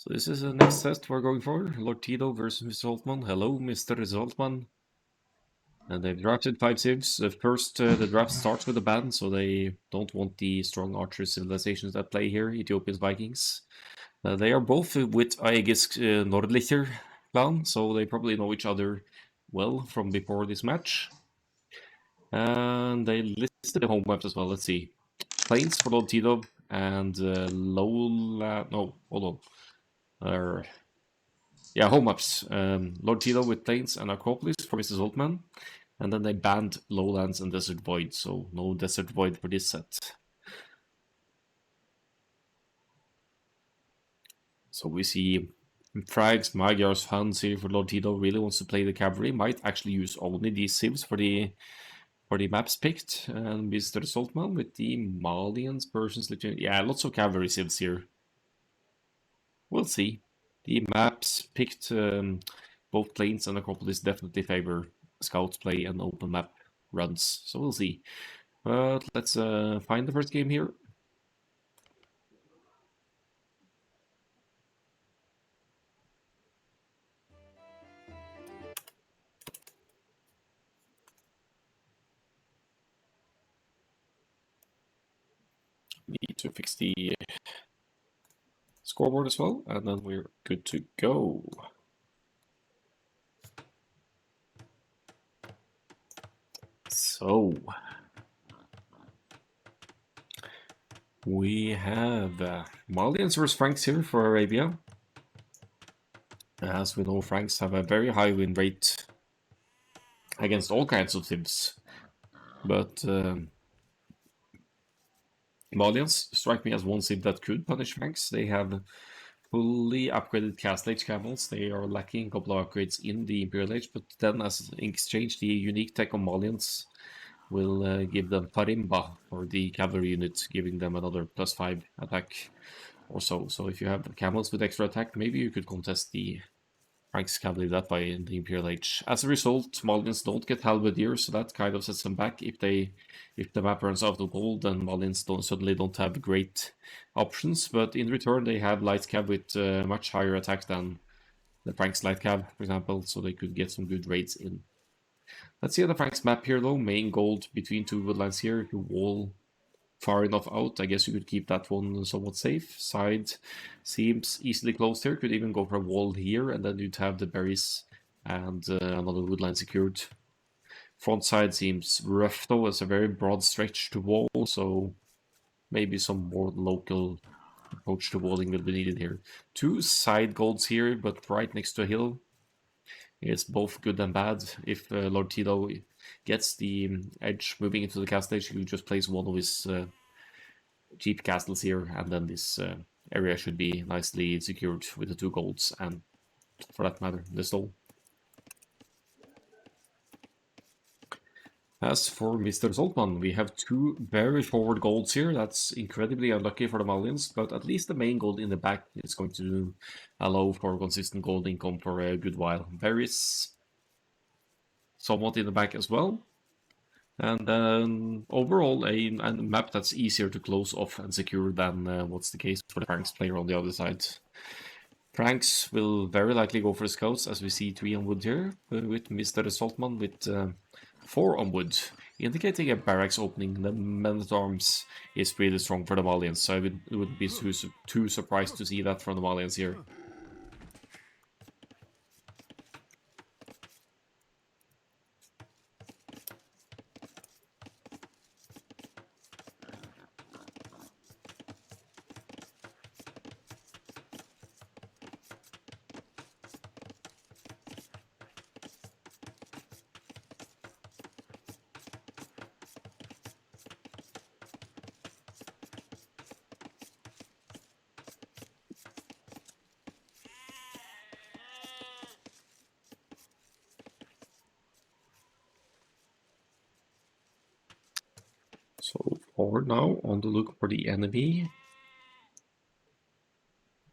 This is the next test we're going for. Lord Tidow versus Mr. Soltmann. Hello, Mr. Soltmann. And they've drafted 5 civs. The draft starts with a ban, so they don't want the strong archer civilizations that play here, Ethiopia's Vikings. They are both with Aegis Nordlichter clan, so they probably know each other well from before this match. And they listed the home maps as well. Let's see. Plains for Lord Tidow and lowland. No, hold on. Yeah, home maps. Lord Tidow with Plains and Acropolis for Mr. Soltmann. And then they banned Lowlands and Desert Void, so no Desert Void for this set. So we see Frags, Magyars, Hans here for Lord Tidow. Really wants to play the cavalry. Might actually use only these civs for the maps picked. And Mr. Soltmann with the Malians, Persians, Lithuanians. Yeah, lots of cavalry civs here. We'll see. The maps picked, both Plains and Acropolis definitely favor scouts play and open map runs. So we'll see. But let's find the first game here. Need to fix the scoreboard as well, and then we're good to go. So we have Malians versus Franks here for Arabia. As we know, Franks have a very high win rate against all kinds of teams, but Malians strike me as one sim that could punish Franks. They have fully upgraded Castle Age camels. They are lacking a couple of upgrades in the Imperial Age, but then as in exchange, the unique tech of Malians will give them Farimba, or the cavalry unit, giving them another +5 attack or so. So if you have camels with extra attack, maybe you could contest the Franks cavalry that way in the Imperial Age. As a result, Malians don't get halberdier, so that kind of sets them back. If the map runs out of gold, then Malians suddenly don't have great options. But in return, they have light cab with much higher attack than the Franks light cab, for example, so they could get some good raids in. Let's see the Franks map here though. Main gold between two woodlands here. If you wall far enough out, I guess you could keep that one somewhat safe. Side seems easily closed here. Could even go for a wall here, and then you'd have the berries and another woodland secured. Front side seems rough though. It's a very broad stretch to wall, so maybe some more local approach to walling will be needed here. Two side golds here, but right next to a hill. It's both good and bad. If Lord Tidow gets the edge moving into the castle age, he will just place one of his cheap castles here, and then this area should be nicely secured with the 2 golds, and for that matter, the stole. As for Mr. Soltmann, we have 2 very forward golds here. That's incredibly unlucky for the Malians, but at least the main gold in the back is going to allow for consistent gold income for a good while. Berries somewhat in the back as well. And then overall, a map that's easier to close off and secure than what's the case for the Franks player on the other side. Franks will very likely go for the scouts, as we see 3 on wood here, with Mr. Soltmann with 4 on wood, indicating a barracks opening. The men-at-arms is really strong for the Malians, so I wouldn't be too surprised to see that from the Malians here. So forward now, on the look for the enemy.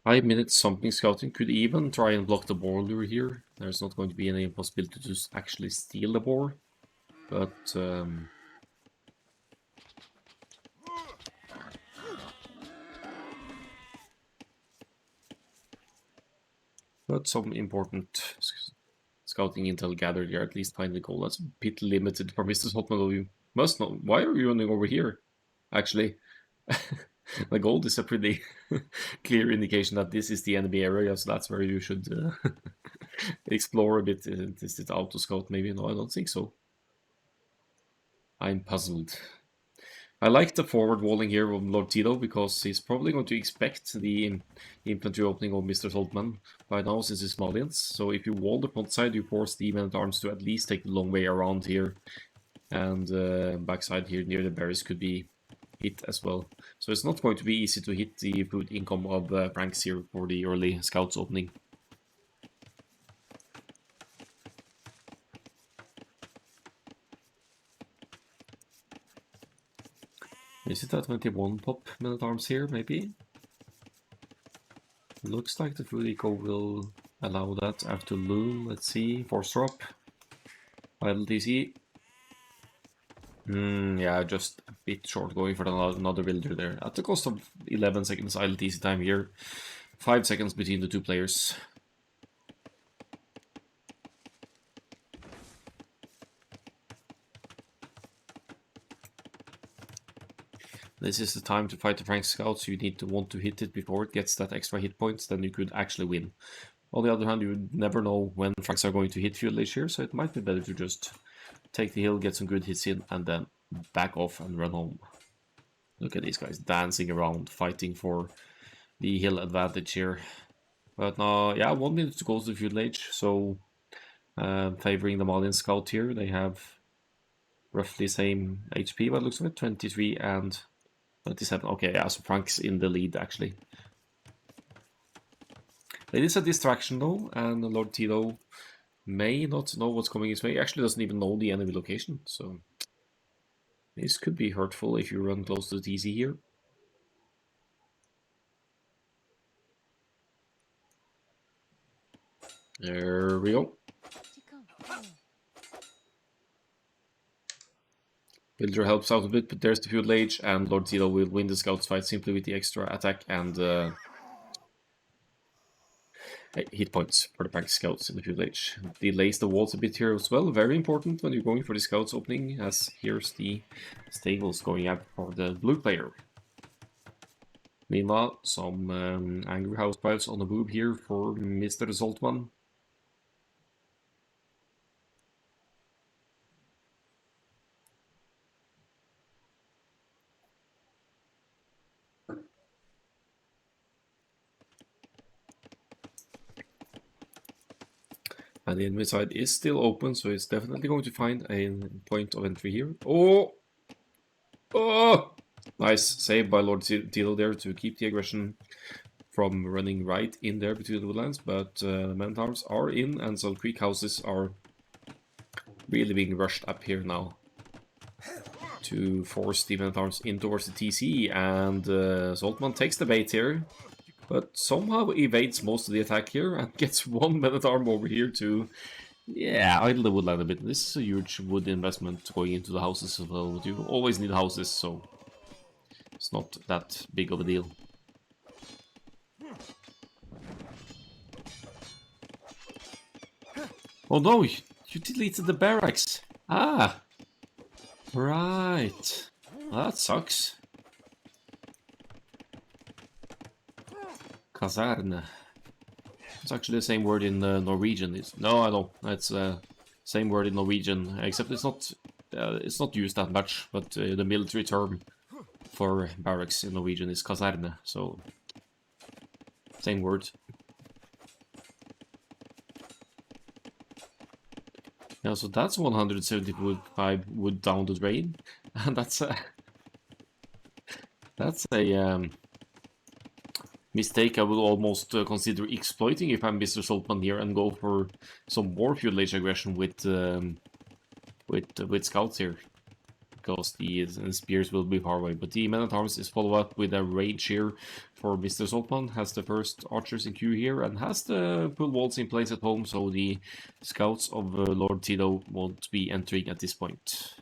5 minutes something scouting, could even try and block the boar lure here. There's not going to be any possibility to actually steal the boar, but But some important scouting intel gathered here, at least find the goal. That's a bit limited for Mr. Soltmann. You must know. Why are you running over here? Actually, the gold is a pretty clear indication that this is the enemy area, so that's where you should explore a bit. Is it auto scout? Maybe no, I don't think so. I'm puzzled. I like the forward walling here of Lord Tidow because he's probably going to expect the infantry opening of Mr. Soltmann by now since it's Malians. So if you wall the front side, you force the men-at-arms to at least take the long way around here. And backside here near the barracks could be hit as well. So it's not going to be easy to hit the food income of Franks here for the early scouts opening. Is it a 21 pop men-at-arms here, maybe? Looks like the food eco will allow that after loom. Let's see, force drop. Idle TC. Yeah, just a bit short going for another builder there. At the cost of 11 seconds idle TC time here. 5 seconds between the two players. This is the time to fight the Frank Scouts. You need to want to hit it before it gets that extra hit points, then you could actually win. On the other hand, you never know when Franks are going to hit Field Age here, so it might be better to just take the hill, get some good hits in, and then back off and run home. Look at these guys dancing around, fighting for the hill advantage here. But now, yeah, 1 minute to go to the Field Age, so favoring the Malian Scout here. They have roughly same HP, but it looks like 23 and 27. Okay, yeah, so Frank's in the lead actually. It is a distraction though, and Lord Tidow may not know what's coming his way. He actually doesn't even know the enemy location, so this could be hurtful if you run close to the TC here. There we go. Builder helps out a bit, but there's the Feudal Age, and Lord Tidow will win the Scouts fight simply with the extra attack and hit points for the Frank Scouts in the Feudal Age. Delays the walls a bit here as well, very important when you're going for the Scouts opening, as here's the stables going out for the blue player. Meanwhile, some angry housewives on the move here for Mr. Soltmann. And the enemy side is still open, so it's definitely going to find a point of entry here. Oh! Oh! Nice save by Lord Tidow there to keep the aggression from running right in there between the woodlands, but men-at-arms are in, and some creek houses are really being rushed up here now to force the men-at-arms in towards the TC, and Soltmann takes the bait here, but somehow evades most of the attack here and gets one men-at-arm over here to, yeah, idle the woodland a bit. This is a huge wood investment going into the houses as well, but you always need houses, so it's not that big of a deal. Oh no, you deleted the barracks. Ah, right. Well, that sucks. Kaserne. It's actually the same word in Norwegian. No, I know. It's same word in Norwegian, except it's not used that much. But the military term for barracks in Norwegian is kaserne. So same word. Yeah, so that's 175 wood down the drain, and that's a mistake I would almost consider exploiting if I'm Mr. Soltmann here and go for some more Feudal Age aggression with scouts here, because the spears will be far away. But the men-at-arms is followed up with a rage here for Mr. Soltmann, has the first archers in queue here and has the pull walls in place at home, so the scouts of Lord Tidow won't be entering at this point.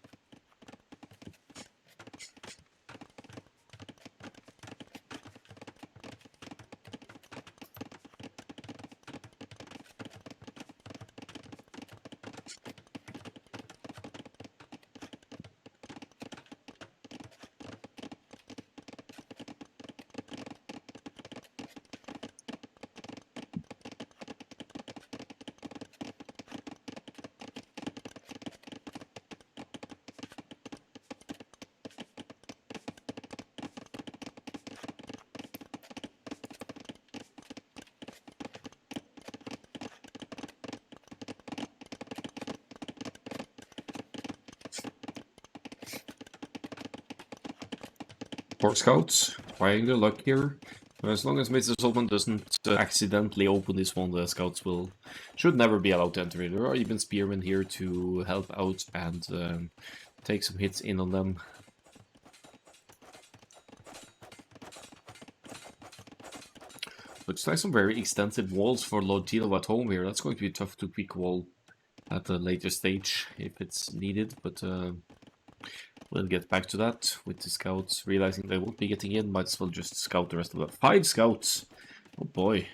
4 scouts, trying their luck here. As long as Mr. Soltmann doesn't accidentally open this one, the scouts should never be allowed to enter it. There are even spearmen here to help out and take some hits in on them. Looks like some very extensive walls for Lord Tidow at home here. That's going to be tough to quick wall at a later stage if it's needed, but we'll get back to that with the scouts realizing they won't be getting in. Might as well just scout the rest of them. 5 scouts! Oh boy.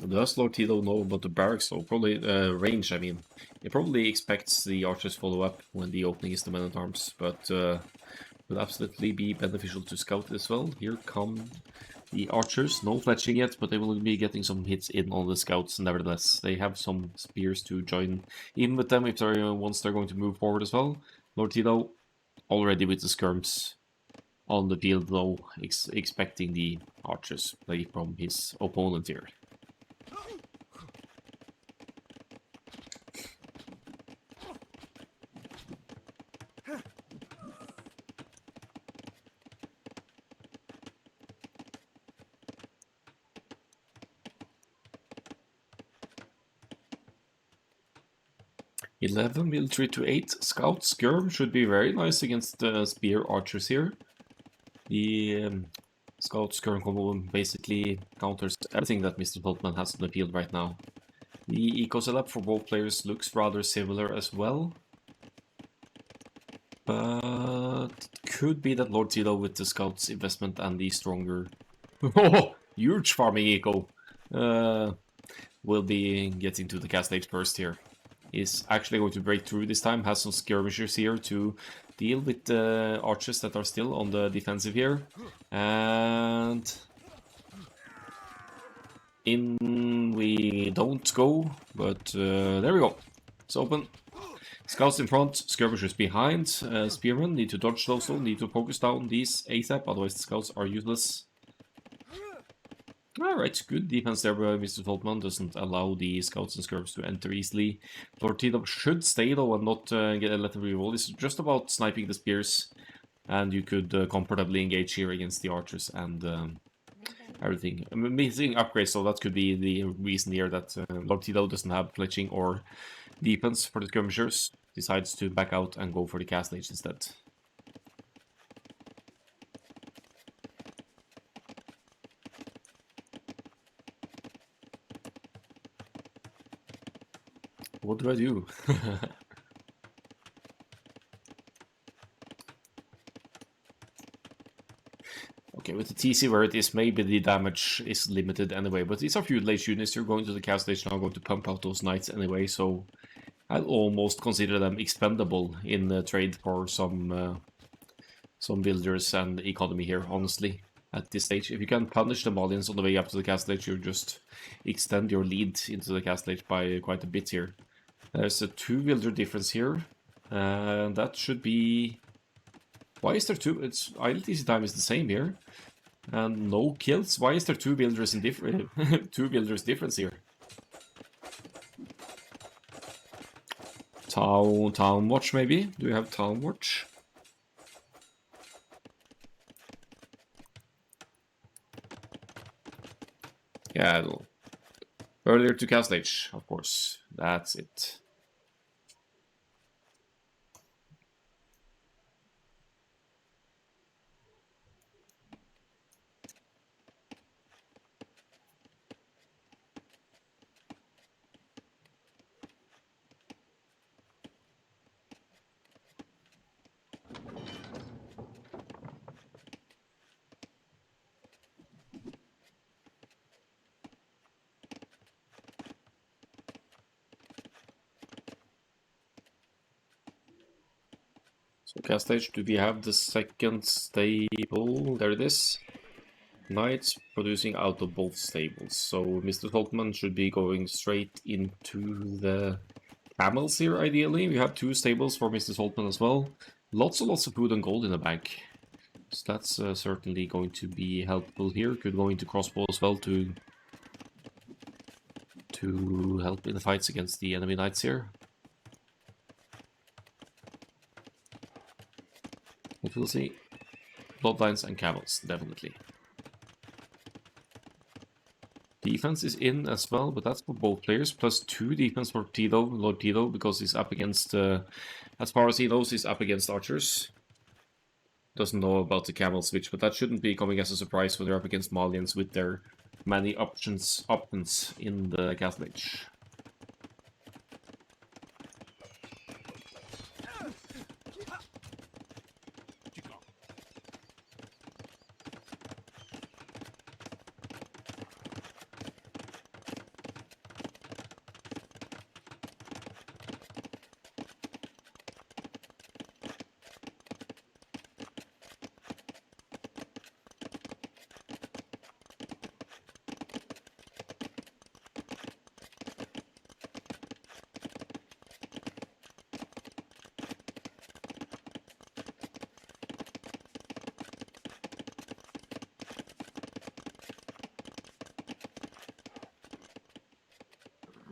Does Lord Tidow know about the barracks though? Probably range, I mean. He probably expects the archers follow up when the opening is the men-at-arms, but will absolutely be beneficial to scout as well. Here come the archers. No fletching yet, but they will be getting some hits in on the scouts nevertheless. They have some spears to join in with them if they're once they're going to move forward as well. Lord Tidow already with the skirms on the field though, expecting the archers play from his opponent here. $11 military to 8 scout skirm should be very nice against the spear archers here. The scout skirm combo basically counters everything that Mr. Soltmann has on the field right now. The eco setup for both players looks rather similar as well, but it could be that Lord Tidow with the scouts investment and the stronger huge farming eco will be getting to the cast stage first here. Is actually going to break through this time, has some skirmishers here to deal with the archers that are still on the defensive here. And in we don't go, but there we go. It's open. Scouts in front, skirmishers behind. Spearmen need to dodge those though, need to focus down these ASAP, otherwise the scouts are useless. Alright, good defense there by Mr. Soltmann, doesn't allow the scouts and skirms to enter easily. Lord Tidow should stay though and not let them reroll. It's just about sniping the spears, and you could comfortably engage here against the archers and everything. Amazing upgrades, so that could be the reason here that Lord Tidow doesn't have fletching or defense for the skirmishers, decides to back out and go for the cast stage instead. What do I do? Okay, with the TC where it is, maybe the damage is limited anyway, but these are few late units. You're going to the cast stage now, going to pump out those knights anyway, so I'll almost consider them expendable in the trade for some builders and economy here, honestly, at this stage. If you can punish the Malians on the way up to the cast stage, you just extend your lead into the cast stage by quite a bit here. There's a 2 builder difference here, and that should be... Why is there 2? It's idle TC time is the same here, and no kills. Why is there 2 builders in 2 builders difference here? Town watch maybe? Do you have town watch? Yeah, earlier to cast stage, of course. That's it. So cast stage, do we have the second stable? There it is. Knights producing out of both stables. So Mr. Soltmann should be going straight into the camels here, ideally. We have 2 stables for Mr. Soltmann as well. Lots and lots of food and gold in the bank. So that's certainly going to be helpful here. Could go into crossbow as well to help in the fights against the enemy knights here. But we'll see. Bloodlines and camels, definitely. Defense is in as well, but that's for both players. +2 defense for Tidow, Lord Tidow, because he's up against, as far as he knows, he's up against archers. Doesn't know about the camel switch, but that shouldn't be coming as a surprise when they're up against Malians with their many options in the Castle Age.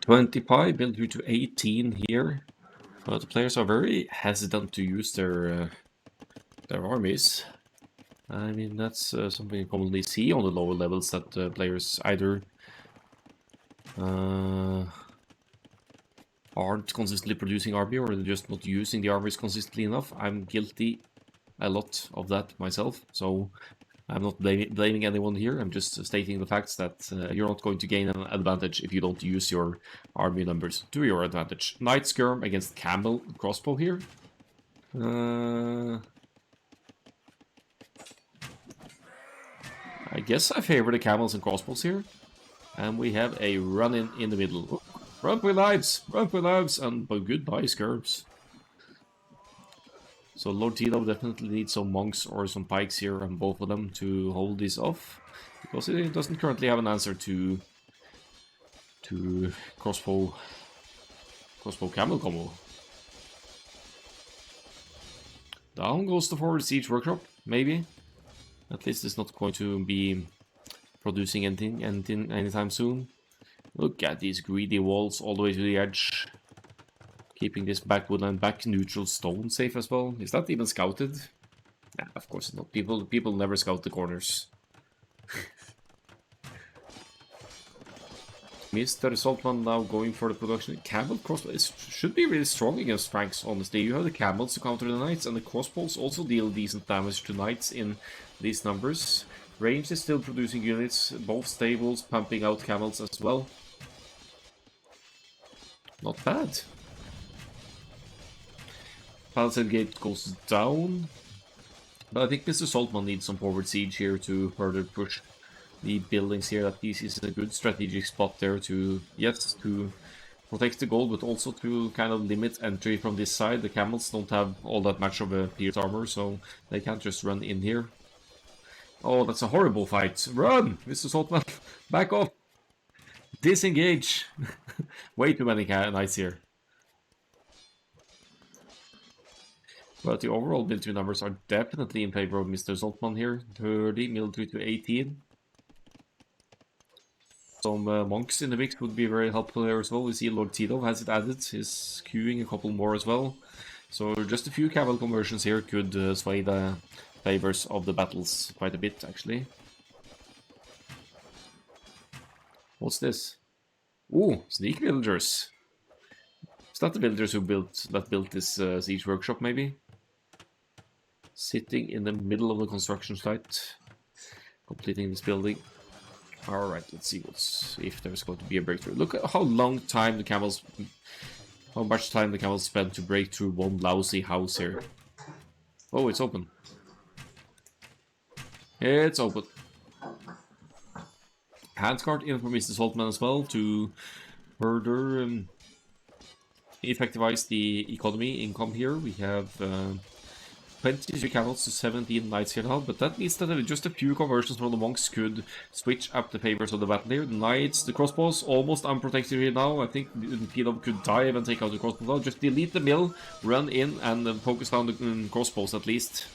pi built due to 18 here, but the players are very hesitant to use their armies. I mean, that's something you commonly see on the lower levels, that players either aren't consistently producing army, or they're just not using the armies consistently enough. I'm guilty a lot of that myself, so I'm not blaming anyone here. I'm just stating the facts that you're not going to gain an advantage if you don't use your army numbers to your advantage. Knight skirm against camel crossbow here. I guess I favor the camels and crossbows here. And we have a run-in in the middle. Run for lives! Run for lives! And goodbye, skirms. So Lord Tidow definitely needs some monks or some pikes here on both of them to hold this off, because he doesn't currently have an answer to crossbow camel combo. Down goes the forward siege workshop, maybe. At least it's not going to be producing anything anytime soon. Look at these greedy walls all the way to the edge. Keeping this back woodland back neutral stone safe as well. Is that even scouted? Nah, of course not. People never scout the corners. Mr. Soltmann now going for the production. Camel crossbows should be really strong against Franks, honestly. You have the camels to counter the knights, and the crossbows also deal decent damage to knights in these numbers. Range is still producing units, both stables pumping out camels as well. Not bad. Palisade Gate goes down, but I think Mr. Soltmann needs some forward siege here to further push the buildings here. That this is a good strategic spot there to, yes, to protect the gold, but also to kind of limit entry from this side. The camels don't have all that much of a pierced armor, so they can't just run in here. Oh, that's a horrible fight. Run, Mr. Soltmann! Back off! Disengage! Way too many knights here. But the overall military numbers are definitely in favor of Mr. Soltmann here. 30 military to 18. Some monks in the mix would be very helpful here as well. We see Lord Tidow has it added. He's queuing a couple more as well. So just a few camel conversions here could sway the favors of the battles quite a bit, actually. What's this? Ooh, sneak villagers. Is that the villagers who built this siege workshop, maybe? Sitting in the middle of the construction site, completing this building. Alright, let's see if there's going to be a breakthrough. Look at how much time the camels spent to break through one lousy house here. Oh, it's open. It's open. Handcart in for Mr. Soltmann as well to further effectivize the income here. We have 23 camels to 17 knights here now, but that means that just a few conversions from the monks could switch up the favors of the battle here. The knights, the crossbows, almost unprotected here now. I think Tidow could dive and take out the crossbows now. Just delete the mill, run in, and focus down the crossbows at least.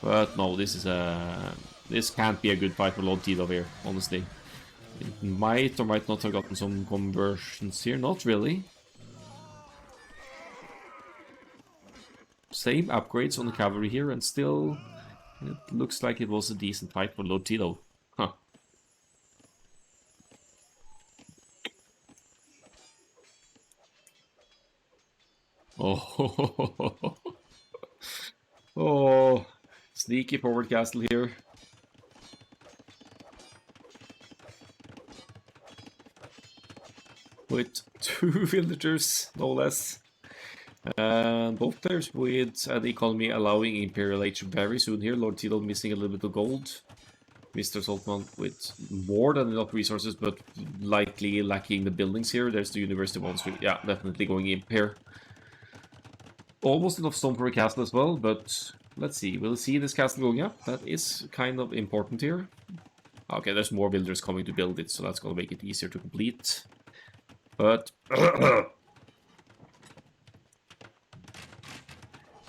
But no, this can't be a good fight for Lord Tidow here, honestly. It might or might not have gotten some conversions here, not really. same upgrades on the cavalry here, and still it looks like it was a decent fight for Lord Tidow. Huh. Oh, oh, sneaky forward castle here. With 2 villagers, no less. Both players with an economy allowing Imperial Age very soon here. Lord Tidow missing a little bit of gold. Mr.Soltmann with more than enough resources, but likely lacking the buildings here. There's the University Monastery. Yeah, definitely going in here. Almost enough stone for a castle as well, but let's see. We'll see this castle going up. That is kind of important here. Okay, there's more builders coming to build it, so that's going to make it easier to complete. But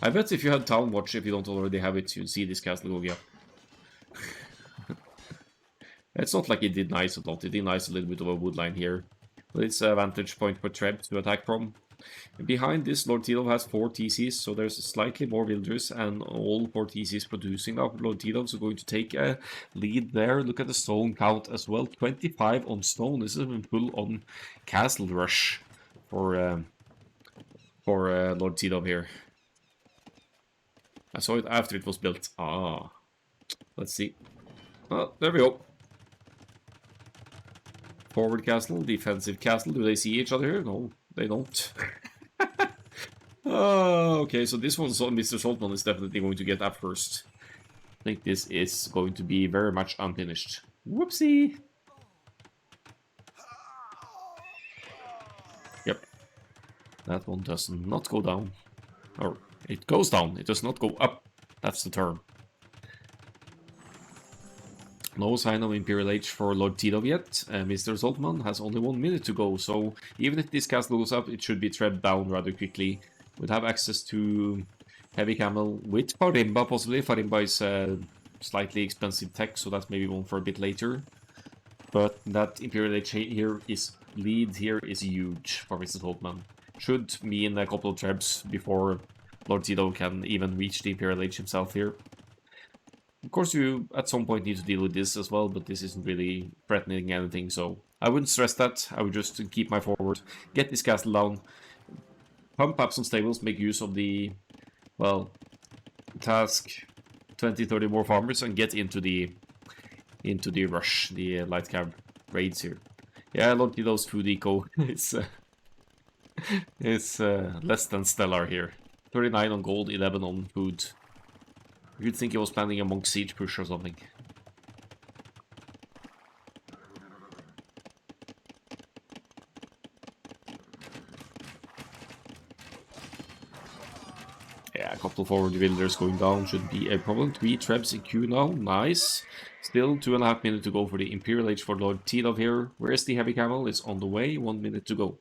I bet if you had Town Watch, if you don't already have it, you'd see this castle going up. It's not like it did nice a lot. It did nice a little bit of a wood line here. But it's a vantage point for Treb to attack from. And behind this, Lord Tidow has 4 TCs, so there's slightly more villagers, and all 4 TCs producing now. Lord Tidow is going to take a lead there. Look at the stone count as well. 25 on stone. This is a full-on castle rush for Lord Tidow here. I saw it after it was built. Ah, let's see. Oh, there we go. Forward castle, defensive castle. Do they see each other here? No, they don't. Oh, okay, so this one, so Mr. Soltmann is definitely going to get up first. I think this is going to be very much unfinished. Whoopsie! Yep. That one does not go down. Or, it goes down, it does not go up. That's the term. No sign of Imperial Age for Lord Tidow yet. Mr. Soltmann has only 1 minute to go, so even if this castle goes up, it should be tread down rather quickly. We'd have access to heavy camel with Farimba, possibly. Farimba is slightly expensive tech, so that's maybe one for a bit later. But that Imperial Age here is lead here is huge for Mr. Soltmann. Should mean a couple of trebs before Lord Tidow can even reach the Imperial Age himself here. Of course, you at some point need to deal with this as well, but this isn't really threatening anything, so I wouldn't stress that. I would just keep my forward, get this castle down, pump up some stables, make use of the, well, task 20-30 more farmers, and get into the rush, the light cab raids here. Yeah, Lord Tidow's food eco is less than stellar here. 39 on gold, 11 on food. You'd think he was planning a monk siege push or something. Yeah, a couple of forward villagers going down shouldn't be a problem. 3 trebs in queue now, nice. Still 2.5 minutes to go for the Imperial Age for Lord Tidow here. Where's the heavy camel? It's on the way, 1 minute to go.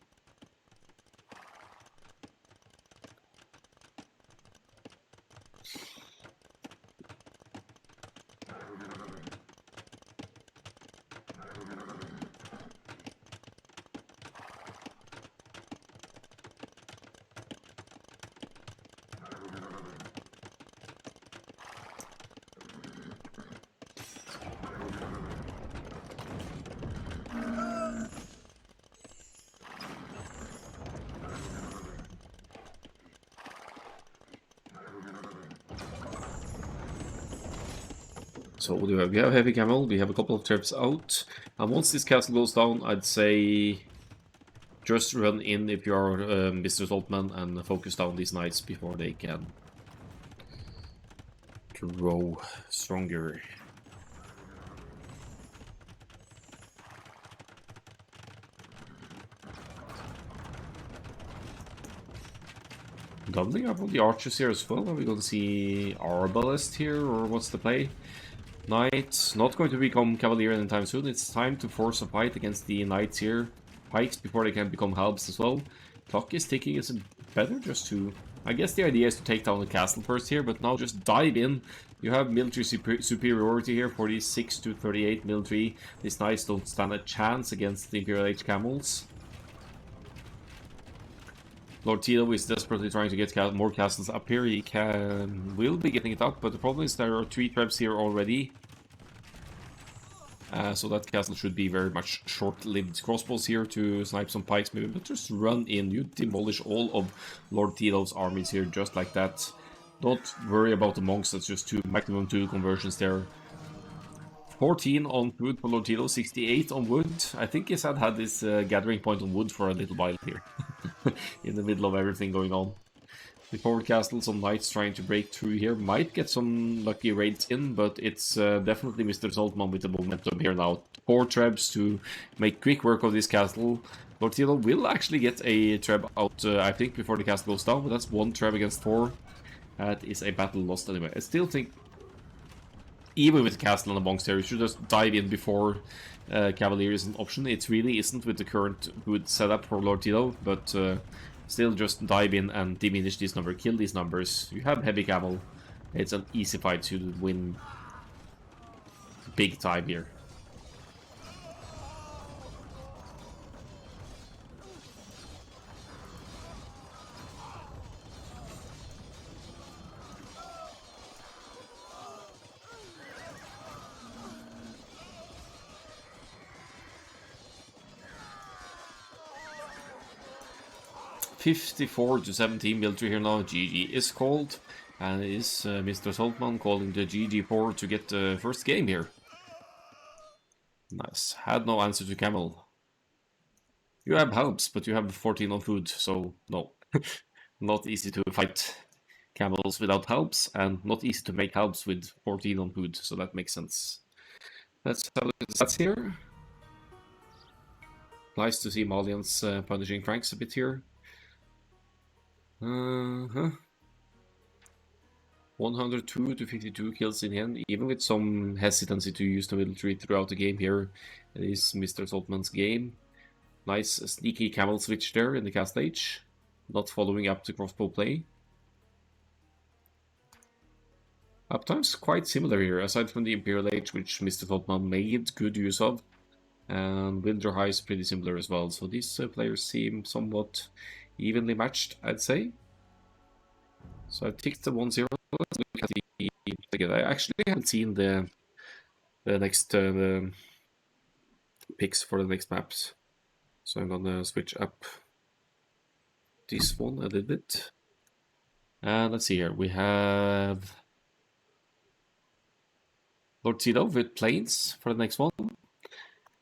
So what do we have? We have heavy camel, we have a couple of trebs out, and once this castle goes down, I'd say just run in if you are Mr. Soltmann and focus down these knights before they can grow stronger. Doubling up on the archers here as well. Are we going to see arbalest here, or what's the play? Knights, not going to become cavalier anytime soon. It's time to force a fight against the knights here. Pikes before they can become halbs as well. Clock is ticking. Is it better just to... I guess the idea is to take down the castle first here, but now just dive in. You have military superiority here, 46 to 38 military. These knights don't stand a chance against the Imperial Age camels. Lord Tidow is desperately trying to get more castles up here. He will be getting it up, but the problem is there are 3 traps here already. So that castle should be very much short-lived. Crossbows here to snipe some pikes maybe, but just run in. You demolish all of Lord Tidow's armies here just like that. Don't worry about the monks, that's just maximum 2 conversions there. 14 on wood for Lord Tidow, 68 on wood. I think he's had this gathering point on wood for a little while here. In the middle of everything going on. The forward castle, some knights trying to break through here. Might get some lucky raids in, but it's definitely Mr.Soltmann with the momentum here now. 4 trebs to make quick work of this castle. Lord Tidow will actually get a treb out, I think, before the castle goes down, but that's 1 treb against 4. That is a battle lost anyway. I still think, even with the castle and the monks there, you should just dive in before Cavalier is an option. It really isn't with the current good setup for Lord Tidow, but still just dive in and diminish this number, kill these numbers. You have heavy camel. It's an easy fight to win big time here. (54-17) military here now. GG is called, and it is Mr.Soltmann calling the GG4 to get the first game here. Nice. Had no answer to camel. You have helps, but you have 14 on food, so no. Not easy to fight camels without helps, and not easy to make helps with 14 on food, so that makes sense. Let's have a look at the stats here. Nice to see Malians punishing Franks a bit here. 102 to 52 kills in the end, even with some hesitancy to use the military throughout the game here. It is Mr.Soltmann's game. Nice sneaky camel switch there in the cast stage. Not following up the crossbow play. Uptime's quite similar here, aside from the Imperial Age, which Mr.Soltmann made good use of. And Winter High is pretty similar as well, so these players seem somewhat evenly matched, I'd say. So I ticked the 1-0. Let's look at the again. I actually haven't seen the next picks for the next maps, so I'm gonna switch up this one a little bit. And let's see here. We have Lord Tidow with planes for the next one.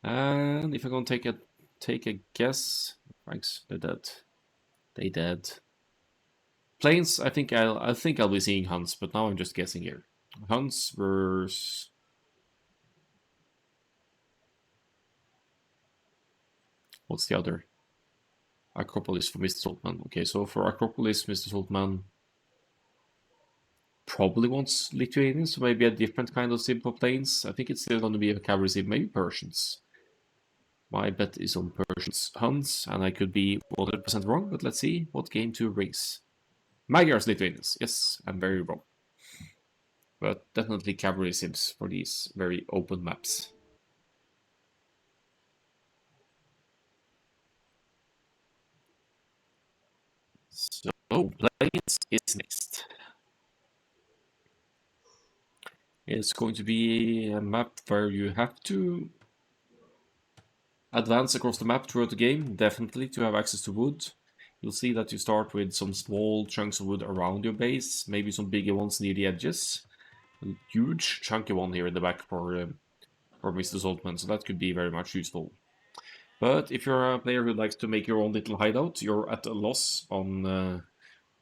And if I'm gonna take a guess, Franks, they're dead. They dead. Planes, I think I'll be seeing Huns, but now I'm just guessing here. Huns versus what's the other? Acropolis for Mr. Soltmann. Okay, so for Acropolis, Mr. Soltmann probably wants Lithuanians, so maybe a different kind of sim for planes. I think it's still going to be a cavalry sim, maybe Persians. My bet is on Persians Huns, and I could be 100% wrong, but let's see what game 2 brings. Magyars Lithuanians, yes, I'm very wrong. But definitely cavalry sims for these very open maps. So, planes is next. It's going to be a map where you have to advance across the map throughout the game, definitely, to have access to wood. You'll see that you start with some small chunks of wood around your base, maybe some bigger ones near the edges. A huge chunky one here in the back for Mr. Soltmann, so that could be very much useful. But if you're a player who likes to make your own little hideout, you're at a loss on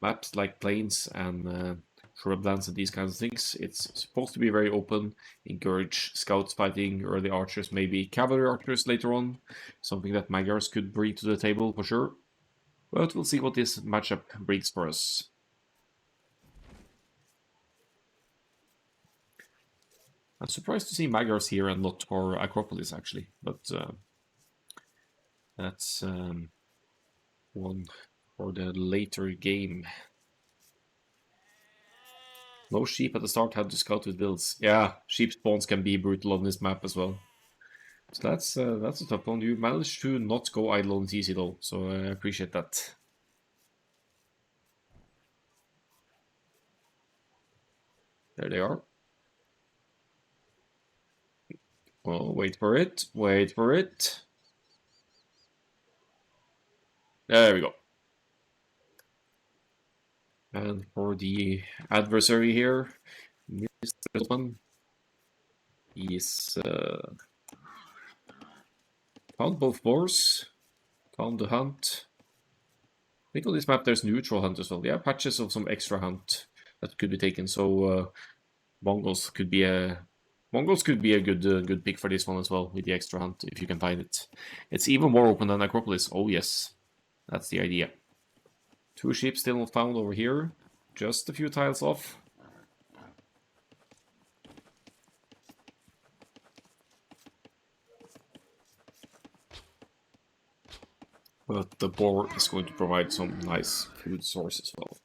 maps like plains and shrublands and these kinds of things. It's supposed to be very open, encourage scouts fighting, early archers, maybe cavalry archers later on, something that Magyars could bring to the table for sure. But we'll see what this matchup brings for us. I'm surprised to see Magyars here and not for Acropolis actually, but that's one for the later game. No sheep at the start, had to scout with wills. Yeah, sheep spawns can be brutal on this map as well. So that's a tough one. You managed to not go idle on TC though, so I appreciate that. There they are. Well, wait for it. Wait for it. There we go. And for the adversary here, Mr. Soltmann, he's found both boars, found the hunt. I think on this map there's neutral hunt as well. Yeah, patches of some extra hunt that could be taken. So Mongols could be a good pick for this one as well with the extra hunt if you can find it. It's even more open than Acropolis. Oh yes, that's the idea. 2 ships still not found over here. Just a few tiles off. But the boar is going to provide some nice food source as well.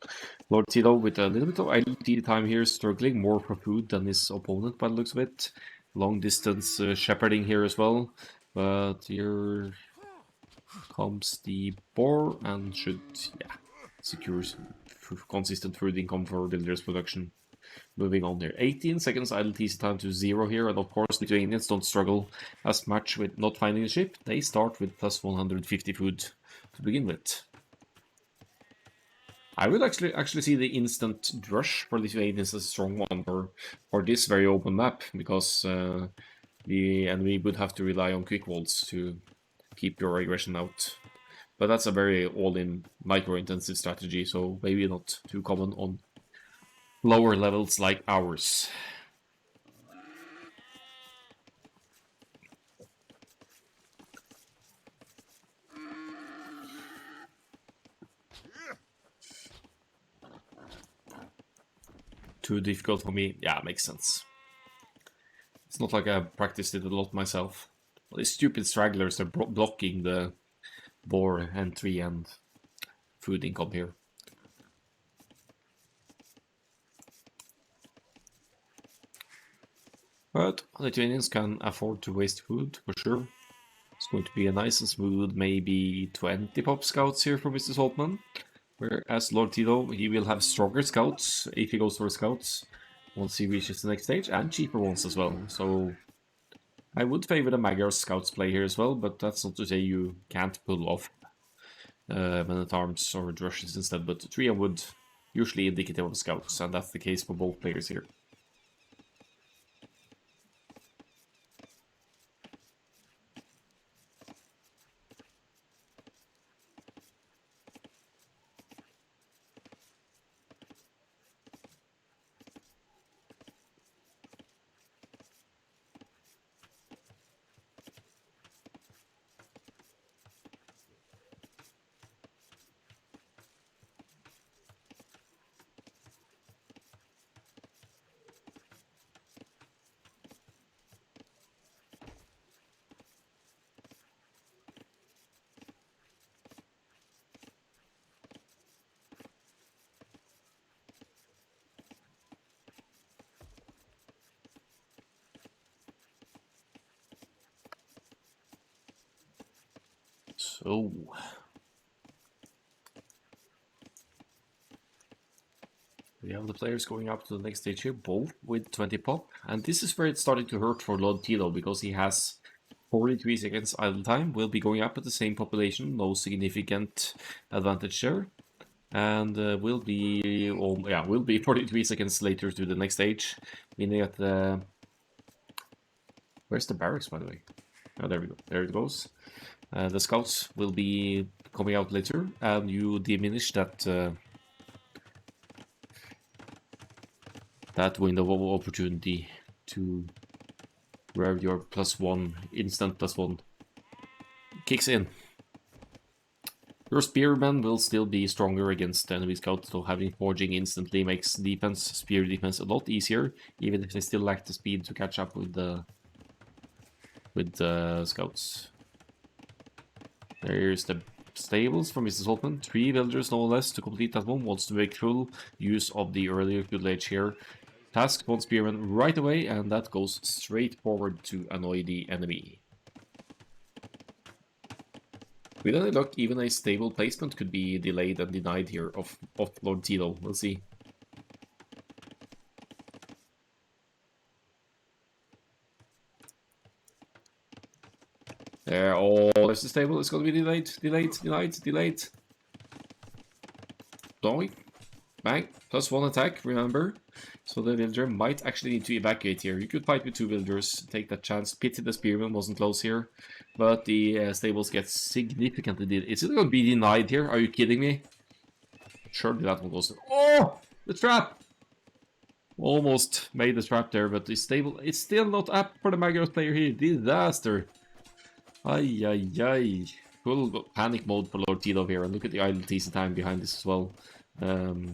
Lord Tidow with a little bit of idle time here, struggling more for food than his opponent by the looks of it. Long distance shepherding here as well. But here comes the boar and should, yeah, secure consistent food income for villagers production. Moving on here. 18 seconds idle TC time to 0 here, and of course Lithuanians don't struggle as much with not finding a ship. They start with plus 150 food to begin with. I would actually see the instant rush for Lithuanians as a strong one for this very open map, because the enemy would have to rely on quick walls to keep your aggression out. But that's a very all-in micro-intensive strategy, so maybe not too common on lower levels like ours. Too difficult for me? Yeah, makes sense. It's not like I've practiced it a lot myself. Well, these stupid stragglers are blocking the boar entry and food income here. But Lithuanians can afford to waste food, for sure. It's going to be a nice and smooth, maybe 20 pop scouts here for Mr. Soltmann. Whereas Lord Tidow, he will have stronger scouts if he goes for scouts once he reaches the next stage, and cheaper ones as well. So I would favor the Magyar scouts play here as well, but that's not to say you can't pull off men-at-arms or drushes instead. But 3 and wood, usually indicative of scouts, and that's the case for both players here. So we have the players going up to the next stage here, both with 20 pop. And this is where it's starting to hurt for Lord Tidow, because he has 43 seconds idle time, will be going up at the same population, no significant advantage there. And will be 43 seconds later to the next stage, meaning that the... Where's the barracks, by the way? Oh, there we go. There it goes. The scouts will be coming out later, and you diminish that that window of opportunity to where your +1, instant +1 kicks in. Your spearmen will still be stronger against the enemy scouts, so having forging instantly makes spear defense a lot easier, even if they still lack the speed to catch up with the scouts. There's the stables from Mr. Soltmann. 3 villagers, no less, to complete that one. Wants to make full use of the earlier good age here. Task 1 spearman right away, and that goes straight forward to annoy the enemy. With any luck, even a stable placement could be delayed and denied here of Lord Tidow. We'll see. There, oh, there's the stable. It's going to be delayed, delayed, delayed, delayed. Doink. Bang. +1 attack, remember. So the villager might actually need to evacuate here. You could fight with 2 villagers, take that chance. Pity the spearman wasn't close here. But the stables get significantly delayed. Is it going to be denied here? Are you kidding me? Surely that one goes... Oh! The trap! Almost made the trap there, but the stable... It's still not up for the Magros player here. Disaster. Ay, ay, ay. Full panic mode for Lord Tidow here. And look at the idle TC time behind this as well.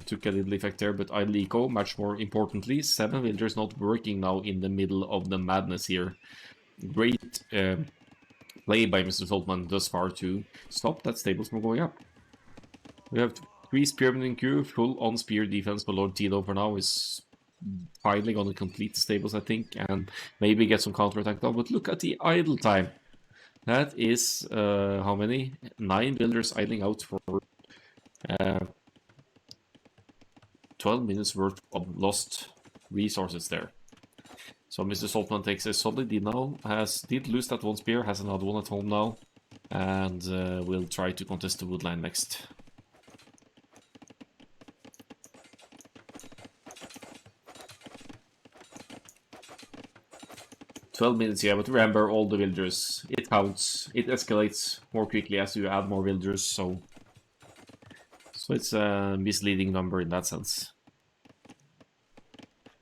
Took a little effect there, but idle eco, much more importantly. 7 villagers not working now in the middle of the madness here. Great play by Mr.Soltmann thus far to stop that stables from going up. We have 3 spearmen in queue, full on spear defense, but Lord Tidow for now is finally going to complete the stables, I think, and maybe get some counterattack though. But look at the idle time. That is, how many? 9 builders idling out for 12 minutes worth of lost resources there. So Mr. Soltmann takes a solid lead now, did lose that 1 spear, has another one at home now, and will try to contest the woodline next. "12 minutes, yeah, but remember all the villagers. It counts. It escalates more quickly as you add more villagers, so it's a misleading number in that sense.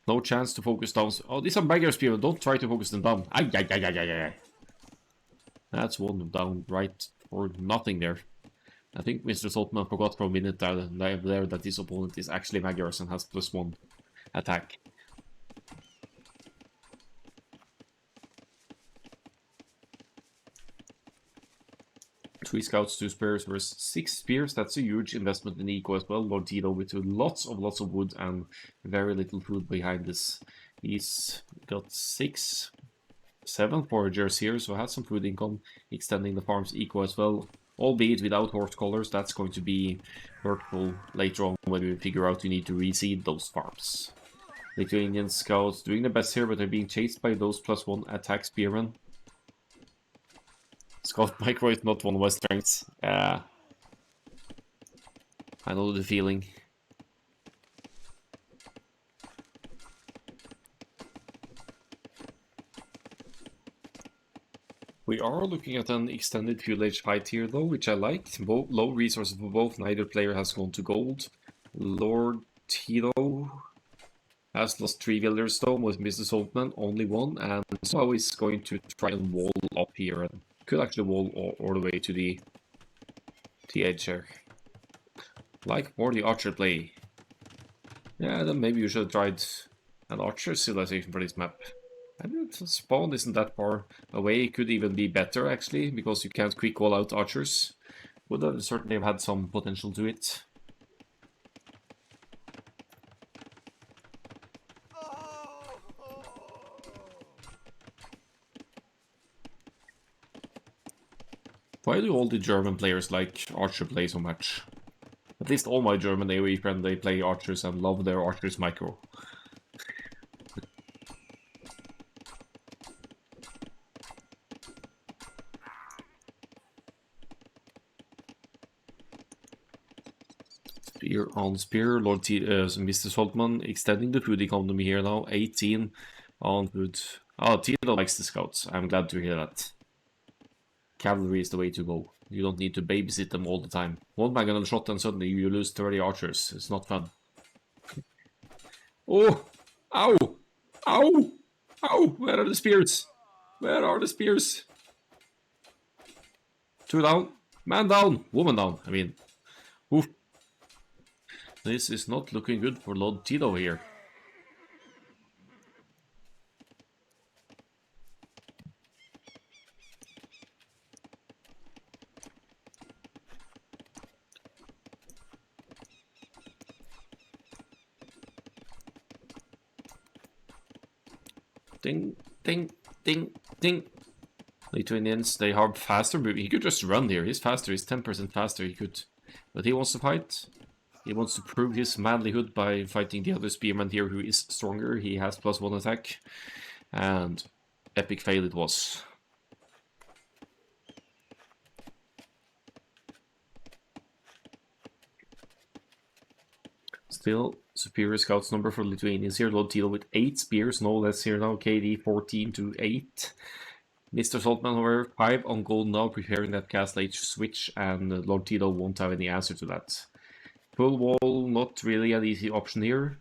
No chance to focus down. Oh, these are beggars, people. Don't try to focus them down. Ay, ay, ay, ay, ay, ay. That's one down right for nothing there. I think Mr. Soltmann forgot for a minute there that his opponent is actually Magyars and has +1 attack. Three scouts, 2 spears versus 6 spears. That's a huge investment in eco as well. Lord Tidow with lots of wood and very little food behind this. He's got 7 foragers here, so has some food income, extending the farm's eco as well. Albeit without horse collars, that's going to be hurtful later on when we figure out you need to reseed those farms. Lithuanian scouts doing their best here, but they're being chased by those +1 attack spearmen. Scout micro is not one of my strengths. I know the feeling. We are looking at an extended fuel age fight here though, which I like. Low resources for both, neither player has gone to gold. Lord Tidow has lost 3 villagers though, with Mr. Soltmann only 1, and so he's going to try and wall up here. And could actually wall all the way to the edge here. Like more the archer play. Yeah, then maybe you should have tried an archer civilization for this map. And spawn isn't that far away. It could even be better actually, because you can't quick wall out archers. Would have certainly have had some potential to it. Why do all the German players like archer play so much? At least all my German AoE friends, they play archers and love their archers micro. Spear on spear, Mr. Soltmann extending the food economy here now, 18 on food. Oh, Tidow likes the scouts, I'm glad to hear that. Cavalry is the way to go. You don't need to babysit them all the time. 1 mangonel shot and suddenly you lose 30 archers. It's not fun. Oh! Ow! Ow! Ow! Where are the spears? Where are the spears? 2 down. Man down. Woman down. I mean, oof. This is not looking good for Lord Tidow here. Ding, ding, ding, ding. Lithuanians, they are faster, but he could just run here. He's faster, he's 10% faster, he could. But he wants to fight. He wants to prove his manlyhood by fighting the other spearman here who is stronger. He has +1 attack. And epic fail it was. Still, superior scouts number for Lithuanians here. Lord Tidow with 8 spears, no less here now. KD 14 to 8. Mr.Soltmann, however, 5 on gold now, preparing that Castle Age switch, and Lord Tidow won't have any answer to that. Full wall, not really an easy option here.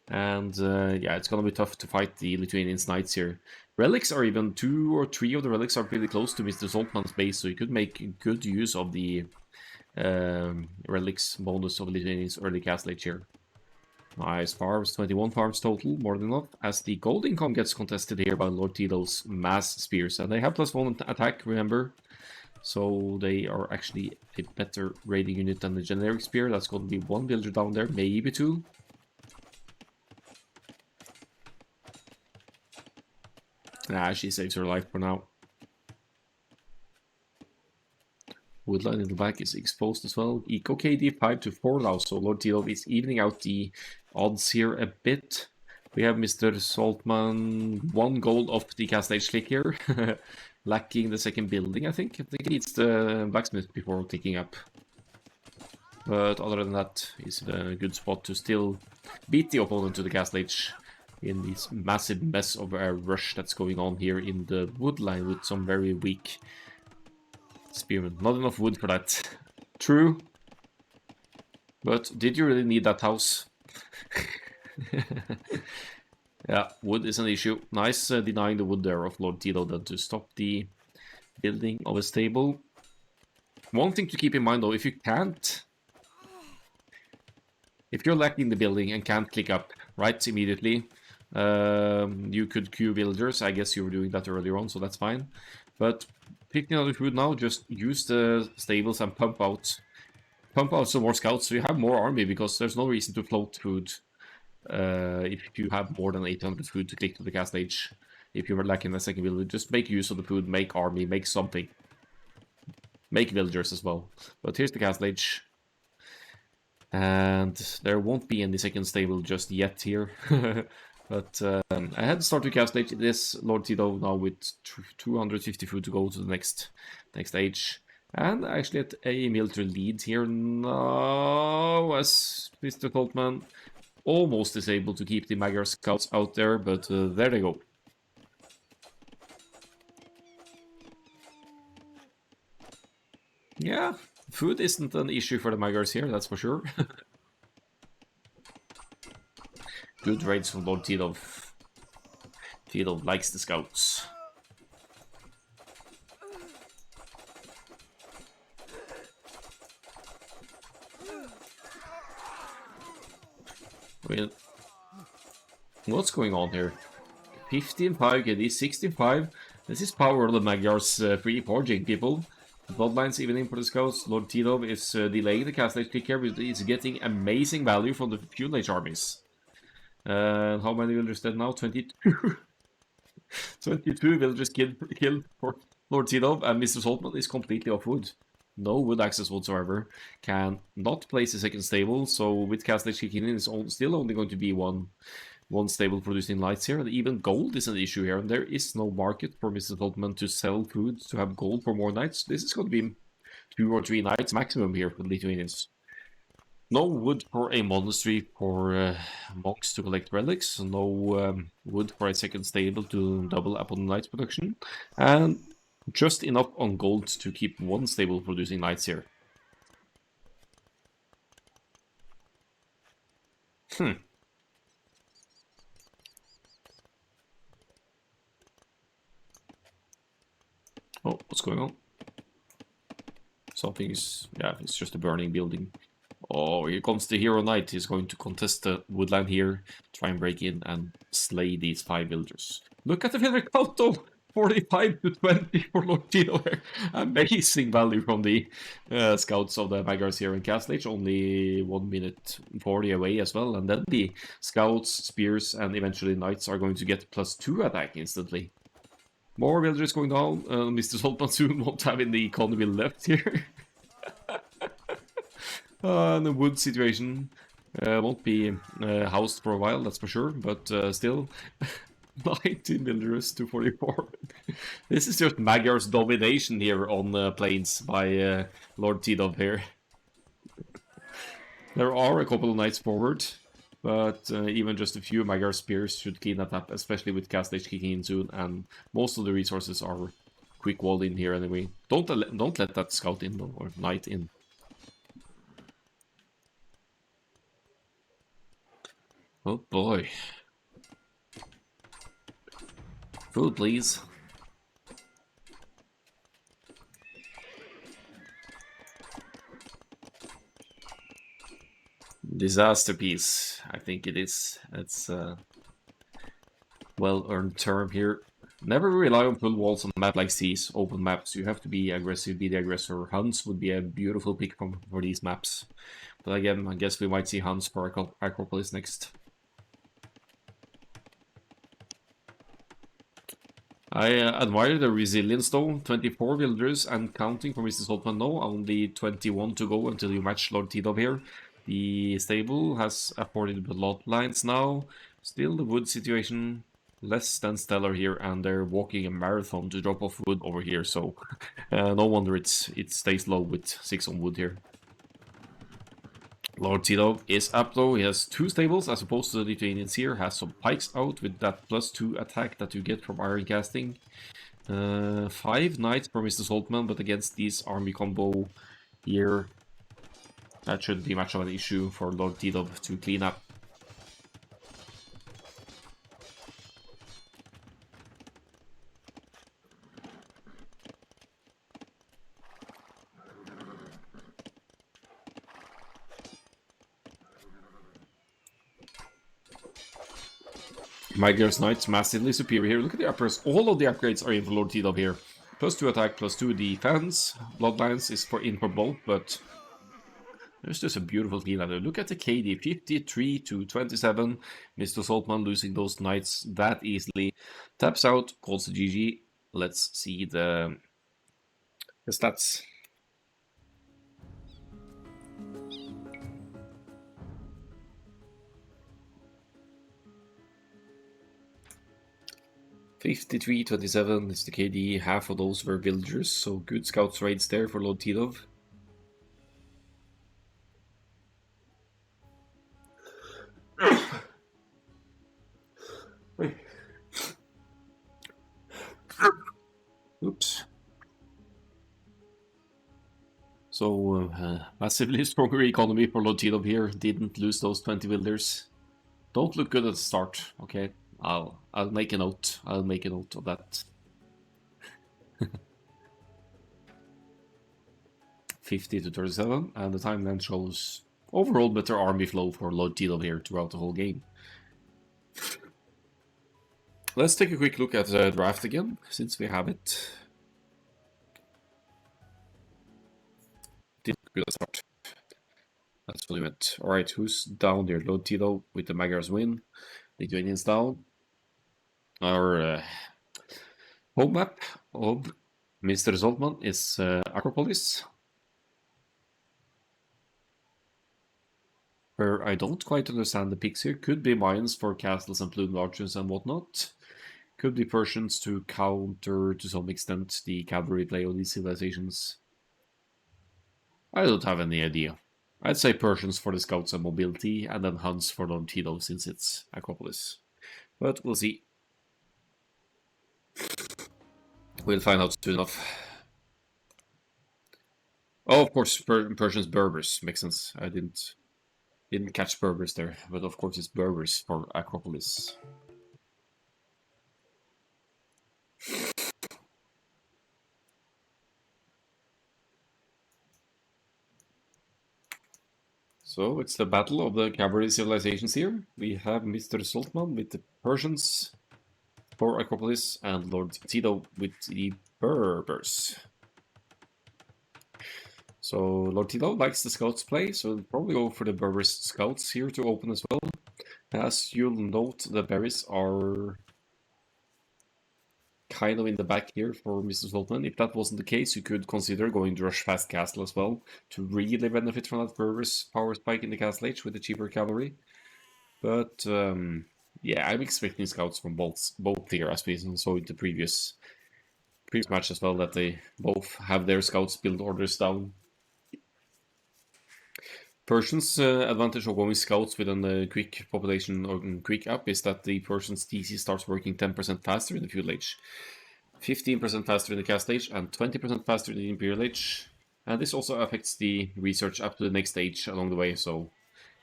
And yeah, it's gonna be tough to fight the Lithuanians knights here. Relics are even 2 or 3 of the relics are pretty close to Mr.Soltmann's base, so you could make good use of the relics bonus of Lithuanians early Castle Age here. Nice farms, 21 farms total, more than enough, as the gold income gets contested here by Lord Tidow's mass spears. And they have +1 attack, remember? So they are actually a better raiding unit than the generic spear. That's going to be 1 villager down there, maybe 2. Nah, she saves her life for now. Woodline in the back is exposed as well. Eco KD 5 to 4 now, so Lord Tidow is evening out the odds here a bit. We have Mr. Soltmann 1 gold off the Castle Age click here. Lacking the second building, I think. I think he needs the blacksmith before taking up. But other than that, he's in a good spot to still beat the opponent to the Castle Age in this massive mess of a rush that's going on here in the wood line with some very weak spearmen. Not enough wood for that. True. But did you really need that house? Yeah, wood is an issue. Nice denying the wood there of Lord Tidow then to stop the building of a stable. One thing to keep in mind though, if you're lacking the building and can't click up right immediately, you could queue villagers. I guess you were doing that earlier on, so that's fine. But picking out the food now, just use the stables and pump out some more scouts so you have more army, because there's no reason to float food if you have more than 800 food to click to the Castle Age. If you were lacking a second village, just make use of the food, make army, make something. Make villagers as well. But here's the Castle Age. And there won't be any second stable just yet here. But I had to start to Castle Age. It is Lord Tidow now with 250 food to go to the next age. And actually at a military lead here now, as Mr. Soltmann almost is able to keep the Magyar scouts out there, but there they go. Yeah, food isn't an issue for the Magyars here, that's for sure. Good raids from Lord Tidow. Tidow likes the scouts. I mean, what's going on here? 15-5, KD 16-5. This is power of the Magyars free forging, people. Bloodlines even in for the scouts. Lord Tidow is delaying the Castle Age click here, but he's getting amazing value from the Feudal Age armies. How many villagers dead now? 22. 22 villagers killed for Lord Tidow, and Mr. Soltmann is completely off wood. No wood access whatsoever. Can not place a second stable, so with Castle Age kicking in, it's still only going to be one stable producing lights here. And even gold is an issue here, and there is no market for Mr. Soltmann to sell food to have gold for more nights. This is going to be 2 or 3 nights maximum here for the Lithuanians. No wood for a monastery for monks to collect relics. No wood for a second stable to double upon the knight's production. And just enough on gold to keep 1 stable producing knights here. Oh, what's going on? Something is... yeah, it's just a burning building. Oh, here comes the hero knight. He's going to contest the woodland here, try and break in and slay these 5 villagers. Look at the villager count though! 45 to 20 for Lord Tidow here. Amazing value from the scouts of the Magyars here in Castle Age. Only 1 minute 40 away as well. And then the scouts, spears, and eventually knights are going to get +2 attack instantly. More villagers going down. Mr. Soltmann soon won't have any economy left here. And the wood situation won't be housed for a while, that's for sure. But still... 19 villagers to 44. This is just Magyar's domination here on the plains by Lord Tidow here. There are a couple of knights forward. But even just a few Magyar spears should clean that up, especially with Castle Age kicking in soon, and most of the resources are quick walled in here anyway. Don't let that scout in though, or knight in. Oh boy. Food, please. Disaster piece, I think it is. It's a well-earned term here. Never rely on full walls on a map like these, open maps. You have to be aggressive, be the aggressor. Huns would be a beautiful pick for these maps. But again, I guess we might see Huns for Acropolis next. I admire the resilience though. 24 villagers and counting for Mr. Soltmann now. Only 21 to go until you match Lord Tidow here. The stable has afforded blood lines now. Still the wood situation less than stellar here, and they're walking a marathon to drop off wood over here, so no wonder it stays low with 6 on wood here. Lord Tidow is up though. He has 2 stables as opposed to the Lithuanians here. Has some pikes out with that +2 attack that you get from iron casting. 5 knights for Mr. Soltmann, but against this army combo here, that shouldn't be much of an issue for Lord Tidow to clean up. Magyar's Knights massively superior. Look at the uppers. All of the upgrades are in for Lord Tidow here. +2 attack, +2 defense. Bloodlines is in for both, but there's just a beautiful clean out there. Look at the KD, 53 to 27. Mr. Soltmann losing those knights that easily. Taps out, calls the GG. Let's see the stats. (53-27) is the KD. Half of those were villagers, so good scouts raids there for Lord Tidow. Oops. So, massively stronger economy for Lord Tidow here. Didn't lose those 20 builders. Don't look good at the start, okay? I'll make a note. I'll make a note of that. 50 to 37, and the timeline shows overall better army flow for Lord Tidow here throughout the whole game. Let's take a quick look at the draft again, since we have it. Didn't look good at the start. That's what we meant. Alright, who's down there? Lord Tidow with the Magyars win. Lithuanians down. Our home map of Mr. Soltmann is Acropolis, where I don't quite understand the picks here. Could be mines for castles and plumed archers and whatnot. Could be Persians to counter, to some extent, the cavalry play of these civilizations. I don't have any idea. I'd say Persians for the scouts and mobility, and then Huns for Lord Tidow since it's Acropolis. But we'll see. We'll find out soon enough. Oh, of course, Persians, Berbers. Makes sense. I didn't catch Berbers there, but of course it's Berbers for Acropolis. So it's the battle of the cavalry civilizations here. We have Mr. Soltmann with the Persians for Acropolis and Lord Tidow with the Berbers. So Lord Tidow likes the scouts play, so he'll probably go for the Berbers scouts here to open as well. As you'll note, the berries are kind of in the back here for Mr. Soltmann. If that wasn't the case, you could consider going to Rush Fast Castle as well to really benefit from that Berbers power spike in the Castle Age with the cheaper cavalry. But yeah, I'm expecting scouts from both here, as we saw in the previous match as well, that they both have their scouts build orders down. Persian's advantage of going scouts with a quick population or quick up is that the Persian's TC starts working 10% faster in the feudal age, 15% faster in the caste age, and 20% faster in the imperial age. And this also affects the research up to the next stage along the way, so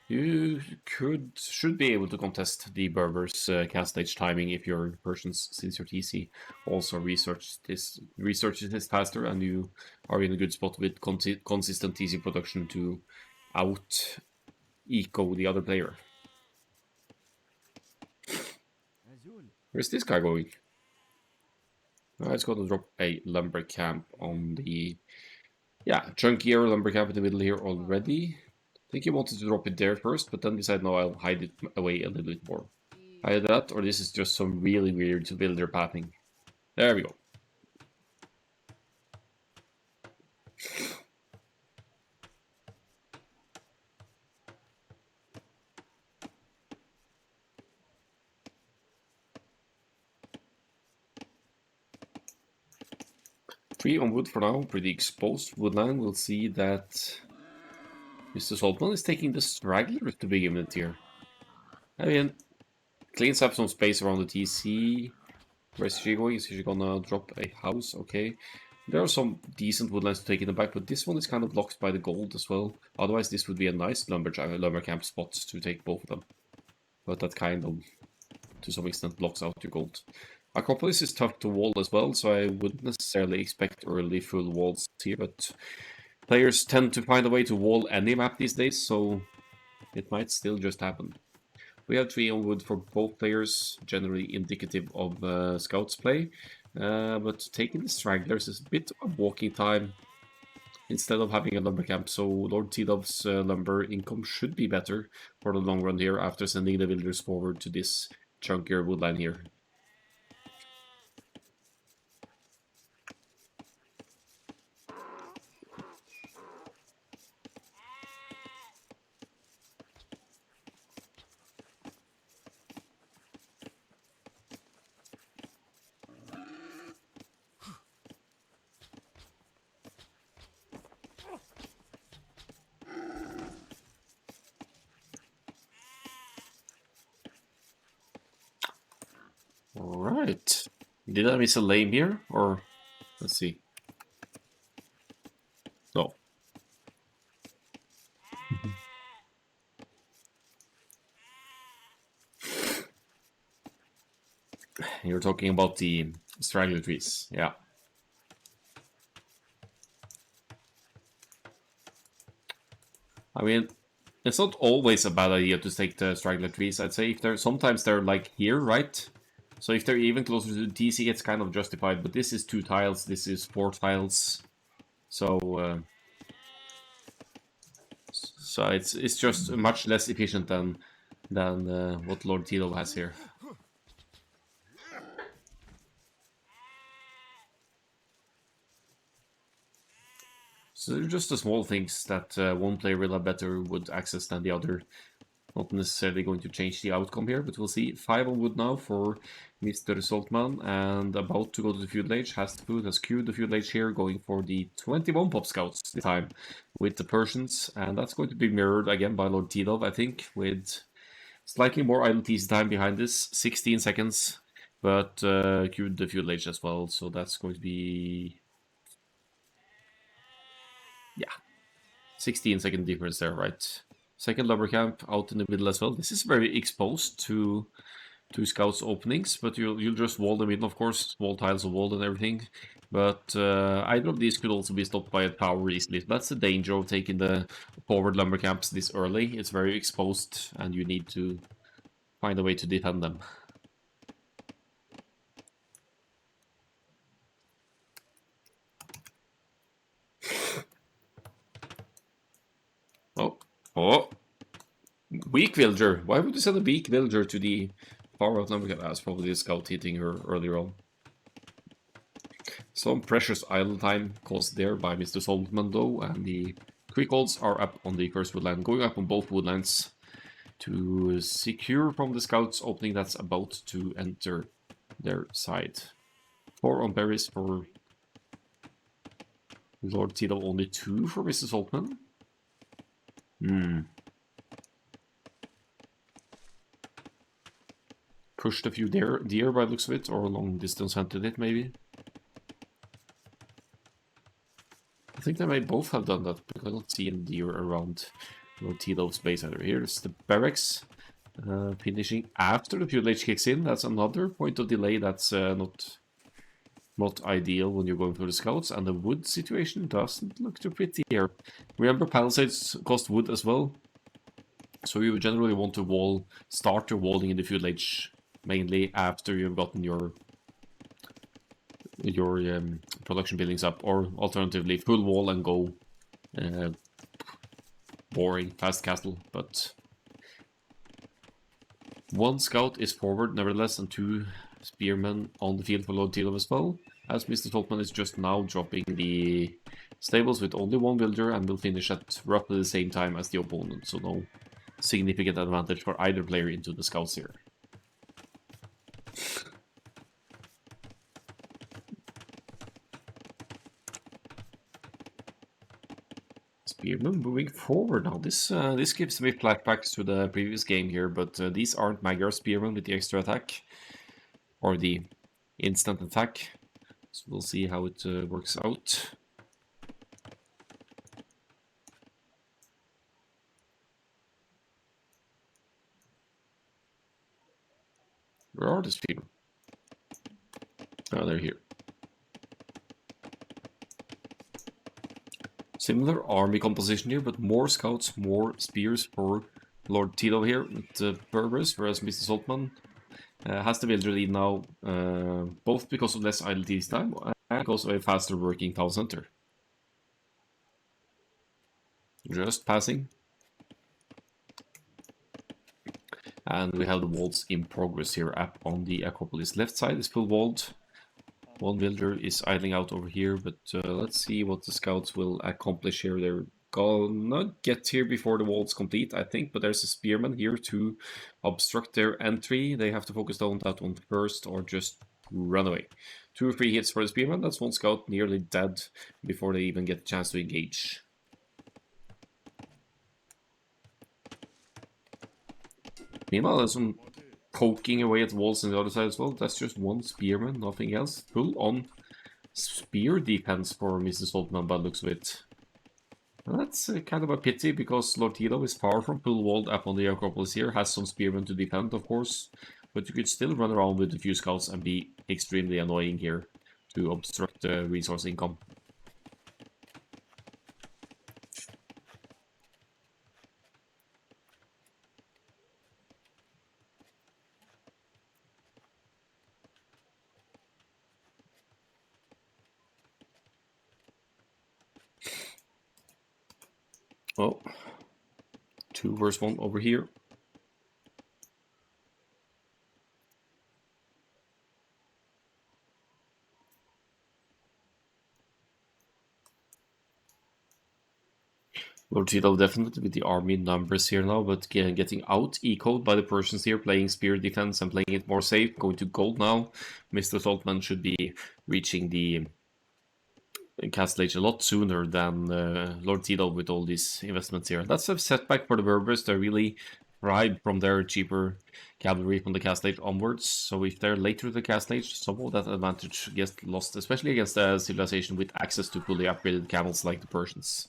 you should be able to contest the Berbers' cast stage timing if your Persians, since your TC also researches this faster, and you are in a good spot with consistent TC production to out eco the other player. Where's this guy going? It's going to drop a lumber camp on the chunkier lumber camp in the middle here already. I think he wanted to drop it there first, but then decided, no, I'll hide it away a little bit more. Either that, or this is just some really weird builder pathing. There we go. Three on wood for now, pretty exposed woodland. We'll see that Mr.Soltmann is taking the stragglers to begin with here. I mean, cleans up some space around the TC. Where's she going? Is she gonna drop a house? Okay. There are some decent woodlands to take in the back, but this one is kind of blocked by the gold as well. Otherwise, this would be a nice lumber camp spot to take both of them. But that kind of, to some extent, blocks out your gold. Acropolis is tough to wall as well, so I wouldn't necessarily expect early full walls here, but players tend to find a way to wall any map these days, so it might still just happen. We have 3 on wood for both players, generally indicative of Scouts play, but taking the stragglers is a bit of walking time instead of having a lumber camp, so Lord Tidow's lumber income should be better for the long run here after sending the villagers forward to this chunkier woodline here. Alright. Did I miss a lane here? Or, let's see. No. You're talking about the straggler trees, yeah. I mean, it's not always a bad idea to take the straggler trees. I'd say if they're sometimes they're like here, right? So if they're even closer to the TC, it's kind of justified. But this is 2 tiles, this is 4 tiles, so it's just much less efficient than what Lord Tidow has here. So they're just the small things that one player will have better wood access than the other. Not necessarily going to change the outcome here, but we'll see. 5 on wood now for Mr. Soltmann, and about to go to the feudal age. Has queued the feudal age here, going for the 21 pop scouts this time with the Persians, and that's going to be mirrored again by Lord Tidow, I think, with slightly more idle TC time behind this, 16 seconds, but queued the feudal age as well, so that's going to be 16-second difference there, right? Second lumber camp out in the middle as well. This is very exposed to scouts openings, but you'll just wall them in, of course, wall tiles of wall and everything. But either of these could also be stopped by a tower easily. That's the danger of taking the forward lumber camps this early. It's very exposed, and you need to find a way to defend them. Oh, weak villager. Why would you send a weak villager to the far out lumber camp? That's probably a scout hitting her earlier on. Some precious idle time caused there by Mr. Soltmann though, and the quick odds are up on the first woodland, going up on both woodlands to secure from the scouts opening that's about to enter their side. 4 on berries for Lord Tidow, only 2 for Mr. Soltmann. Hmm. Pushed a few deer by the looks of it, or long distance hunted it maybe. I think they may both have done that, because I don't see any deer around Lord Tidow's base either. Here's the barracks, finishing after the fuel age kicks in. That's another point of delay that's not ideal when you're going through the scouts, and the wood situation doesn't look too pretty here. Remember, palisades cost wood as well, so you generally want to start your walling in the fuel age mainly after you've gotten your production buildings up, or alternatively full wall and go boring fast castle. But one scout is forward nevertheless, and two spearmen on the field for Lord Tidow as well, as Mr. Soltmann is just now dropping the stables with only one builder and will finish at roughly the same time as the opponent, so no significant advantage for either player into the scouts here. Spearman moving forward now. This gives me flashbacks to the previous game here, but these aren't Magyar Spearmen with the extra attack, or the instant attack. So we'll see how it works out. Where are the spearmen? Oh, they're here. Similar army composition here, but more scouts, more spears for Lord Tidow here with the Berbers, whereas Mr. Soltmann has the builder lead now, both because of less idle this time and because of a faster working town center. Just passing. And we have the walls in progress here up on the Acropolis. Left side is full walled. One builder is idling out over here, but let's see what the scouts will accomplish here. They're gonna get here before the wall's complete, I think, but there's a spearman here to obstruct their entry. They have to focus on that one first, or just run away. 2 or 3 hits for the spearman. That's one scout nearly dead before they even get a chance to engage. Meanwhile, there's some poking away at walls on the other side as well. That's just one spearman, nothing else. Full on spear defense for Mr. Soltmann by the looks of it. And that's kind of a pity, because Lord Tidow is far from full walled up on the Acropolis here, has some spearmen to defend, of course, but you could still run around with a few scouts and be extremely annoying here to obstruct the resource income. Oh, 2 versus 1 over here. Lord Tidow definitely with the army numbers here now, but getting out ecoed by the Persians here, playing spear defense and playing it more safe, going to gold now. Mr. Soltmann should be reaching the castle age a lot sooner than Lord Tidow with all these investments here. That's a setback for the Berbers. They really thrive from their cheaper cavalry from the castle age onwards. So if they're later to the castle age, some of that advantage gets lost, especially against a civilization with access to fully upgraded camels like the Persians.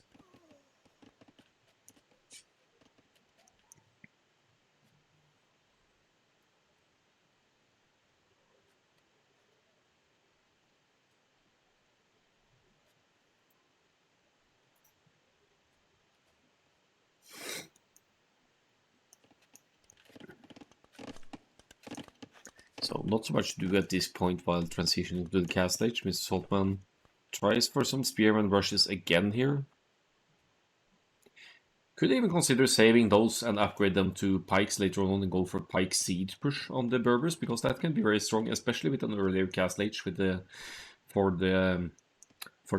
So not so much to do at this point while transitioning to the castle age. Mr. Soltmann tries for some spearman rushes again here. Could even consider saving those and upgrade them to pikes later on and go for pike siege push on the Berbers, because that can be very strong, especially with an earlier castle age with for the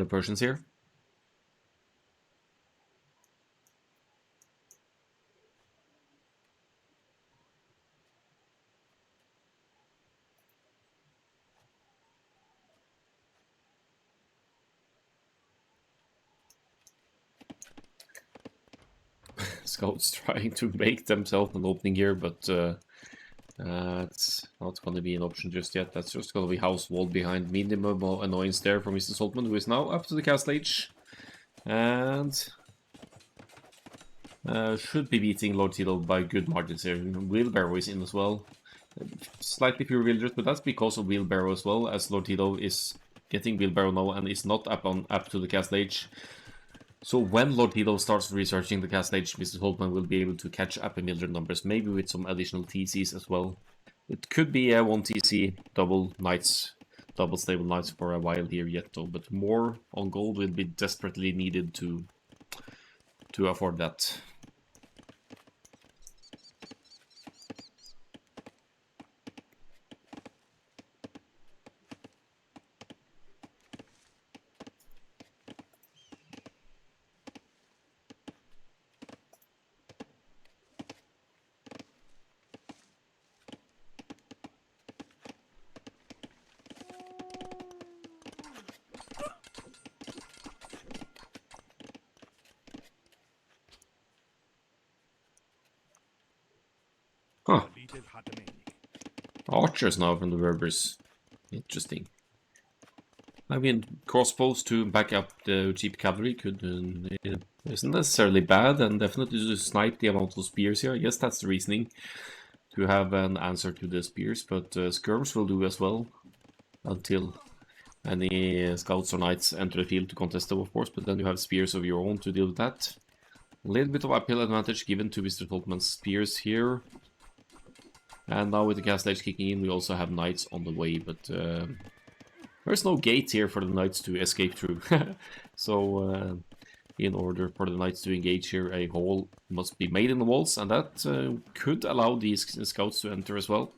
Persians here. scouts trying to make themselves an opening here, but it's not going to be an option just yet. That's just going to be house wall behind. Minimum annoyance there from Mr. Soltmann, who is now up to the castle age. And should be beating Lord Tidow by good margins here. Wheelbarrow is in as well. Slightly fewer villagers, but that's because of Wheelbarrow as well, as Lord Tidow is getting Wheelbarrow now and is not up to the castle age. So when Lord Tidow starts researching the castle age, Mr. Soltmann will be able to catch up in villager numbers, maybe with some additional TCs as well. It could be a 1 TC double knights, double stable knights for a while here yet though, but more on gold will be desperately needed to afford that. Huh. Archers now from the Berbers. Interesting. I mean, crossbows to back up the cheap cavalry isn't necessarily bad, and definitely to snipe the amount of spears here. I guess that's the reasoning, to have an answer to the spears, but skirms will do as well, until any scouts or knights enter the field to contest them, of course, but then you have spears of your own to deal with that. A little bit of uphill advantage given to Mr. Soltmann's spears here. And now with the castle age kicking in, we also have knights on the way, but there's no gate here for the knights to escape through. So in order for the knights to engage here, a hole must be made in the walls, and that could allow these scouts to enter as well.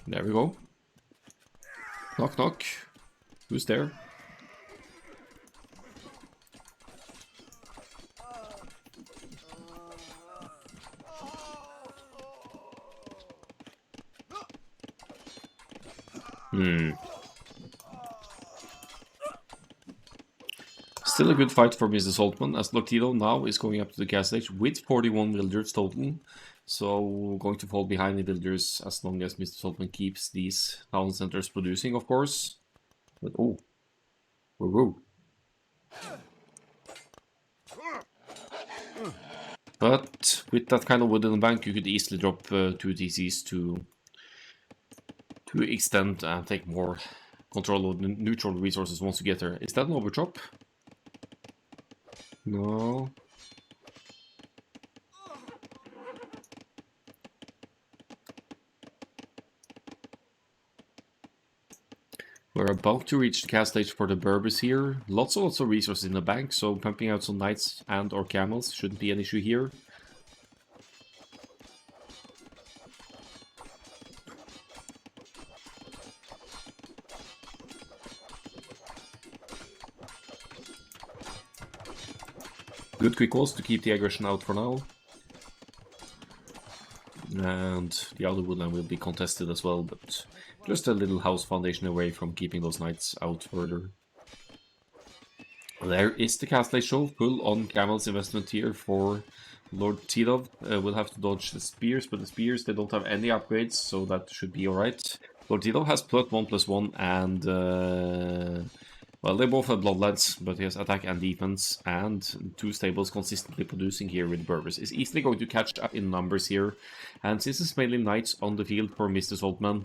There we go. Knock knock. Who's there? Still a good fight for Mr. Soltmann, as Lord Tidow now is going up to the castle age with 41 villagers total. So going to fall behind the villagers as long as Mr. Soltmann keeps these town centers producing, of course. But oh, whoa. But with that kind of wood in the bank, you could easily drop 2 TCs to extend and take more control of the neutral resources once you get there. Is that an overchop? No. We're about to reach the cast stage for the Berbers here. Lots of resources in the bank, so pumping out some knights and or camels shouldn't be an issue here. Good quick calls to keep the aggression out for now. And the other woodland will be contested as well, but just a little house foundation away from keeping those knights out further. There is the castle show, full on camels investment here for Lord Tidow. We'll have to dodge the spears, but the spears, they don't have any upgrades, so that should be alright. Lord Tidow has +1/+1 and well, they both have bloodlines, but he has attack and defense, and 2 stables consistently producing here with Berbers. Is easily going to catch up in numbers here, and since it's mainly knights on the field for Mr. Soltmann,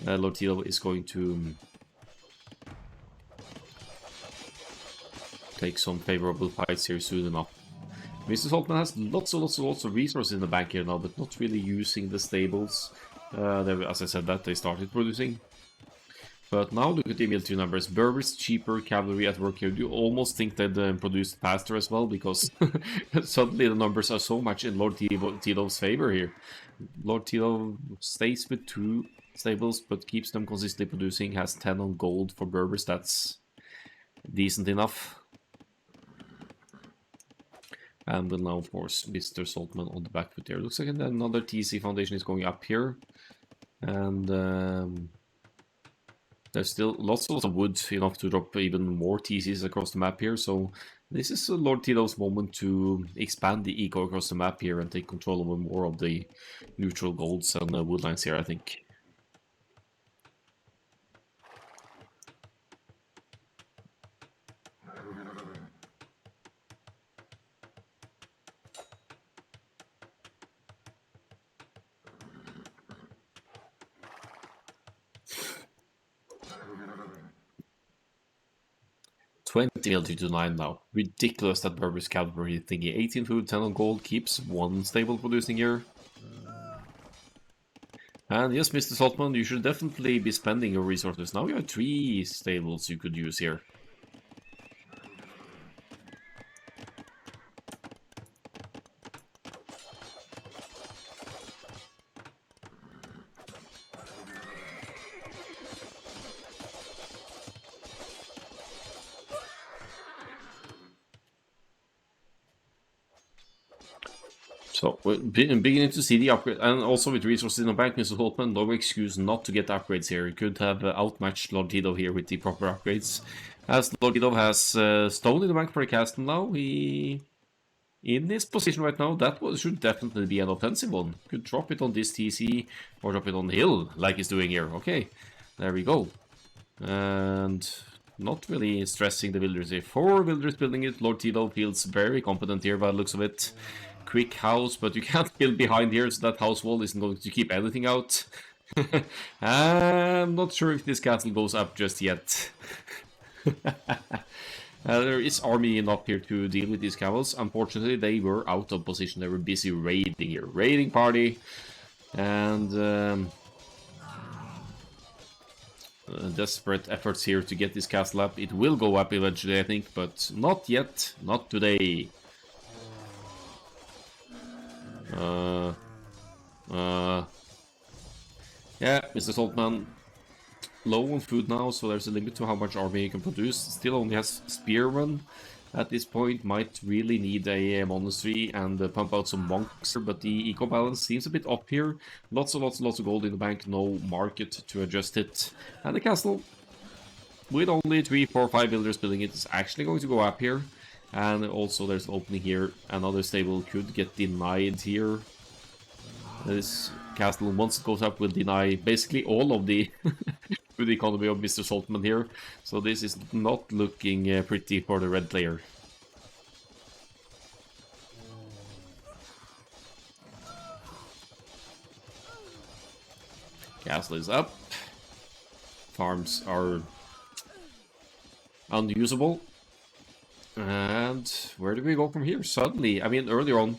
Lord Tidow is going to take some favorable fights here soon enough. Mr. Soltmann has lots of resources in the bank here now, but not really using the stables. As I said, that they started producing. But now look at the military numbers. Berbers, cheaper cavalry at work here. You almost think they'd produce faster as well, because suddenly the numbers are so much in Lord Tidow's favor here. Lord Tidow stays with 2 stables, but keeps them consistently producing. Has 10 on gold for Berbers. That's decent enough. And will now force Mr. Soltmann on the back foot there. Looks like another TC foundation is going up here. And There's still lots of wood, enough to drop even more TCs across the map here, so this is Lord Tidow's moment to expand the eco across the map here and take control over more of the neutral golds and woodlines here, I think. $20 to 9 now. Ridiculous that Berber's cavalry thingy. 18 food, 10 on gold, keeps 1 stable producing here. And yes, Mr. Soltmann, you should definitely be spending your resources. Now you have 3 stables you could use here. So, we're beginning to see the upgrade, and also with resources in the bank, Mr. Soltmann, no excuse not to get upgrades here. You could have outmatched Lord Tidow here with the proper upgrades. As Lord Tidow has stone in the bank for a castle now, he... in this position right now, that should definitely be an offensive one. Could drop it on this TC, or drop it on the hill, like he's doing here. Okay, there we go. And... not really stressing the villagers here. 4 villagers building it. Lord Tidow feels very competent here by the looks of it. Quick house, but you can't build behind here, so that house wall isn't going to keep anything out. I'm not sure if this castle goes up just yet. There is army enough here to deal with these camels. Unfortunately, they were out of position. They were busy raiding here. Raiding party. And... desperate efforts here to get this castle up. It will go up eventually, I think, but not yet. Not today. Yeah, Mr. Soltmann, low on food now, so there's a limit to how much army he can produce. Still only has spearmen at this point. Might really need a monastery and pump out some monks, but the eco balance seems a bit off here. Lots of gold in the bank, no market to adjust it. And the castle, with only 3, 4, 5 builders building it, is actually going to go up here. And also there's an opening here. Another stable could get denied here. This castle, once it goes up, will deny basically all of the food economy of Mr. Soltmann here. So this is not looking pretty for the red player. Castle is up. Farms are unusable. And where do we go from here? Suddenly, I mean, earlier on,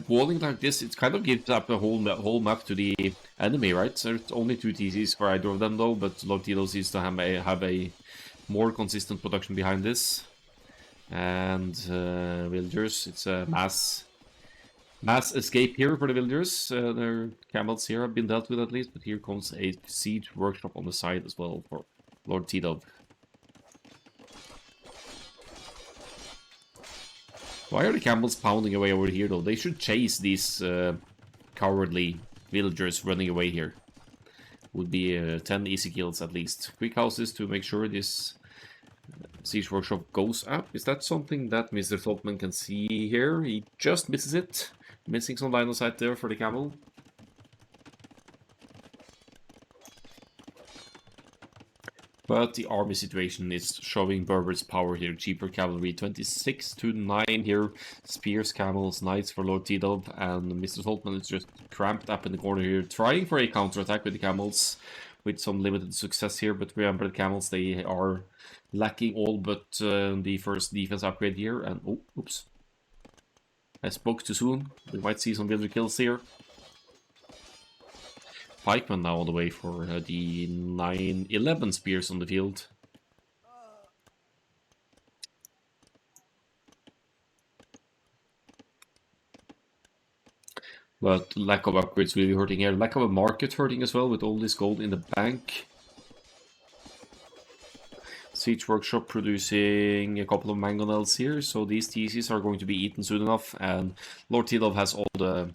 walling like this, it kind of gives up the whole map to the enemy, right? So there's only 2 TCs for either of them, though, but Lord Tidow seems to have a more consistent production behind this. And villagers, it's a mass escape here for the villagers. Their camels here have been dealt with at least, but here comes a siege workshop on the side as well for Lord Tidow. Why are the camels pounding away over here, though? They should chase these cowardly villagers running away here. Would be 10 easy kills at least. Quick houses to make sure this siege workshop goes up. Is that something that Mr. Soltmann can see here? He just misses it. Missing some line of sight there for the camel. But the army situation is showing Berber's power here. Cheaper cavalry, 26 to 9 here. Spears, camels, knights for Lord Tidow. And Mr. Soltmann is just cramped up in the corner here, trying for a counterattack with the camels. With some limited success here. But remember, the camels, they are lacking all but the first defense upgrade here. And, oh, oops. I spoke too soon. We might see some villager kills here. Pikeman now on the way for the 9-11 spears on the field. But lack of upgrades really hurting here. Lack of a market hurting as well with all this gold in the bank. Siege Workshop producing a couple of mangonels here, so these TCs are going to be eaten soon enough, and Lord Tidow has all the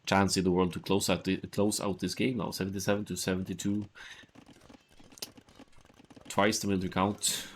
chance in the world to close out this game now. 77 to 72. twice the military count.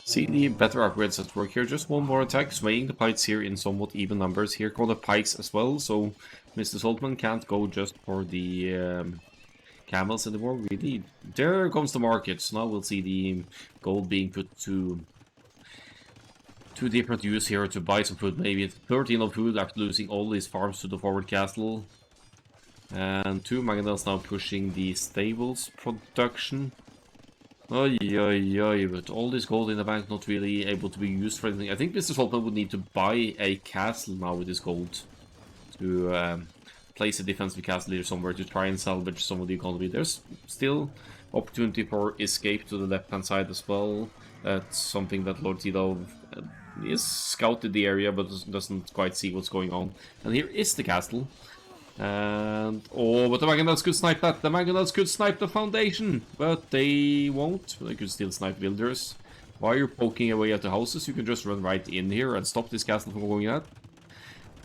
See the better upgrades at work here. Just one more attack, swaying the pikes here in somewhat even numbers. Here come the pikes as well, so Mr. Soltmann can't go just for the camels anymore, really. There comes the market. So now we'll see the gold being put to different use here to buy some food. Maybe 13 of food after losing all these farms to the forward castle. And 2 mangonels now pushing the stables production. Oy, oy, oy, but all this gold in the bank not really able to be used for anything. I think Mr. Soltmann would need to buy a castle now with this gold to place a defensive castle here somewhere to try and salvage some of the economy. There's still opportunity for escape to the left-hand side as well. That's something that Lord Tidow is scouted the area but doesn't quite see what's going on. And here is the castle. And oh, but the mangonels could snipe that. The mangonels could snipe the foundation, but they won't. They could still snipe villagers. While you're poking away at the houses, you can just run right in here and stop this castle from going out.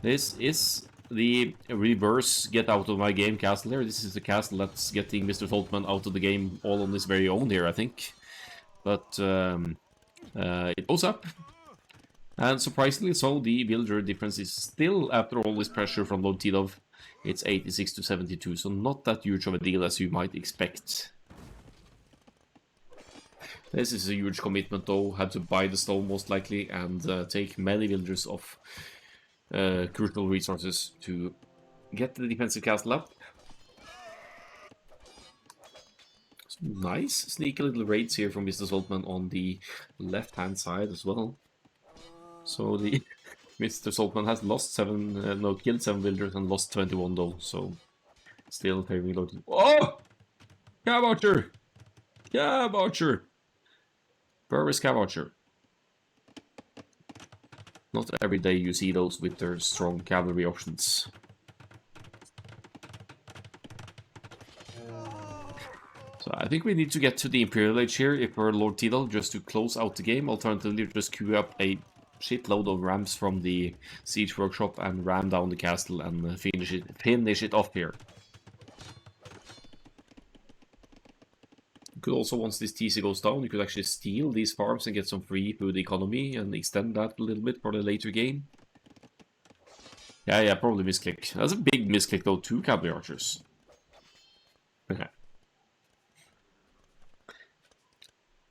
This is the reverse get out of my game castle here. This is the castle that's getting Mr. Soltmann out of the game all on his very own here, I think. But it goes up. And surprisingly so, the villager difference is still, after all this pressure from Lord Tidow, it's 86 to 72, so not that huge of a deal as you might expect. This is a huge commitment though, had to buy the stone most likely and take many villagers of crucial resources to get the defensive castle up. Some nice sneaky little raids here from Mr. Soltmann on the left hand side as well. So the Mr. Soltmann has lost killed 7 villagers and lost 21 though, so still favoring Lord. Oh! Cav Archer! Cav Archer! Where is Cav Archer? Not every day you see those with their strong cavalry options. So I think we need to get to the Imperial Age here if we're Lord Tidow, just to close out the game. Alternatively, just queue up a shitload of rams from the siege workshop and ram down the castle and finish it off here. You could also, once this TC goes down, you could actually steal these farms and get some free food economy and extend that a little bit for the later game. Yeah, probably misclick. That's a big misclick though, 2 cavalry archers. Okay.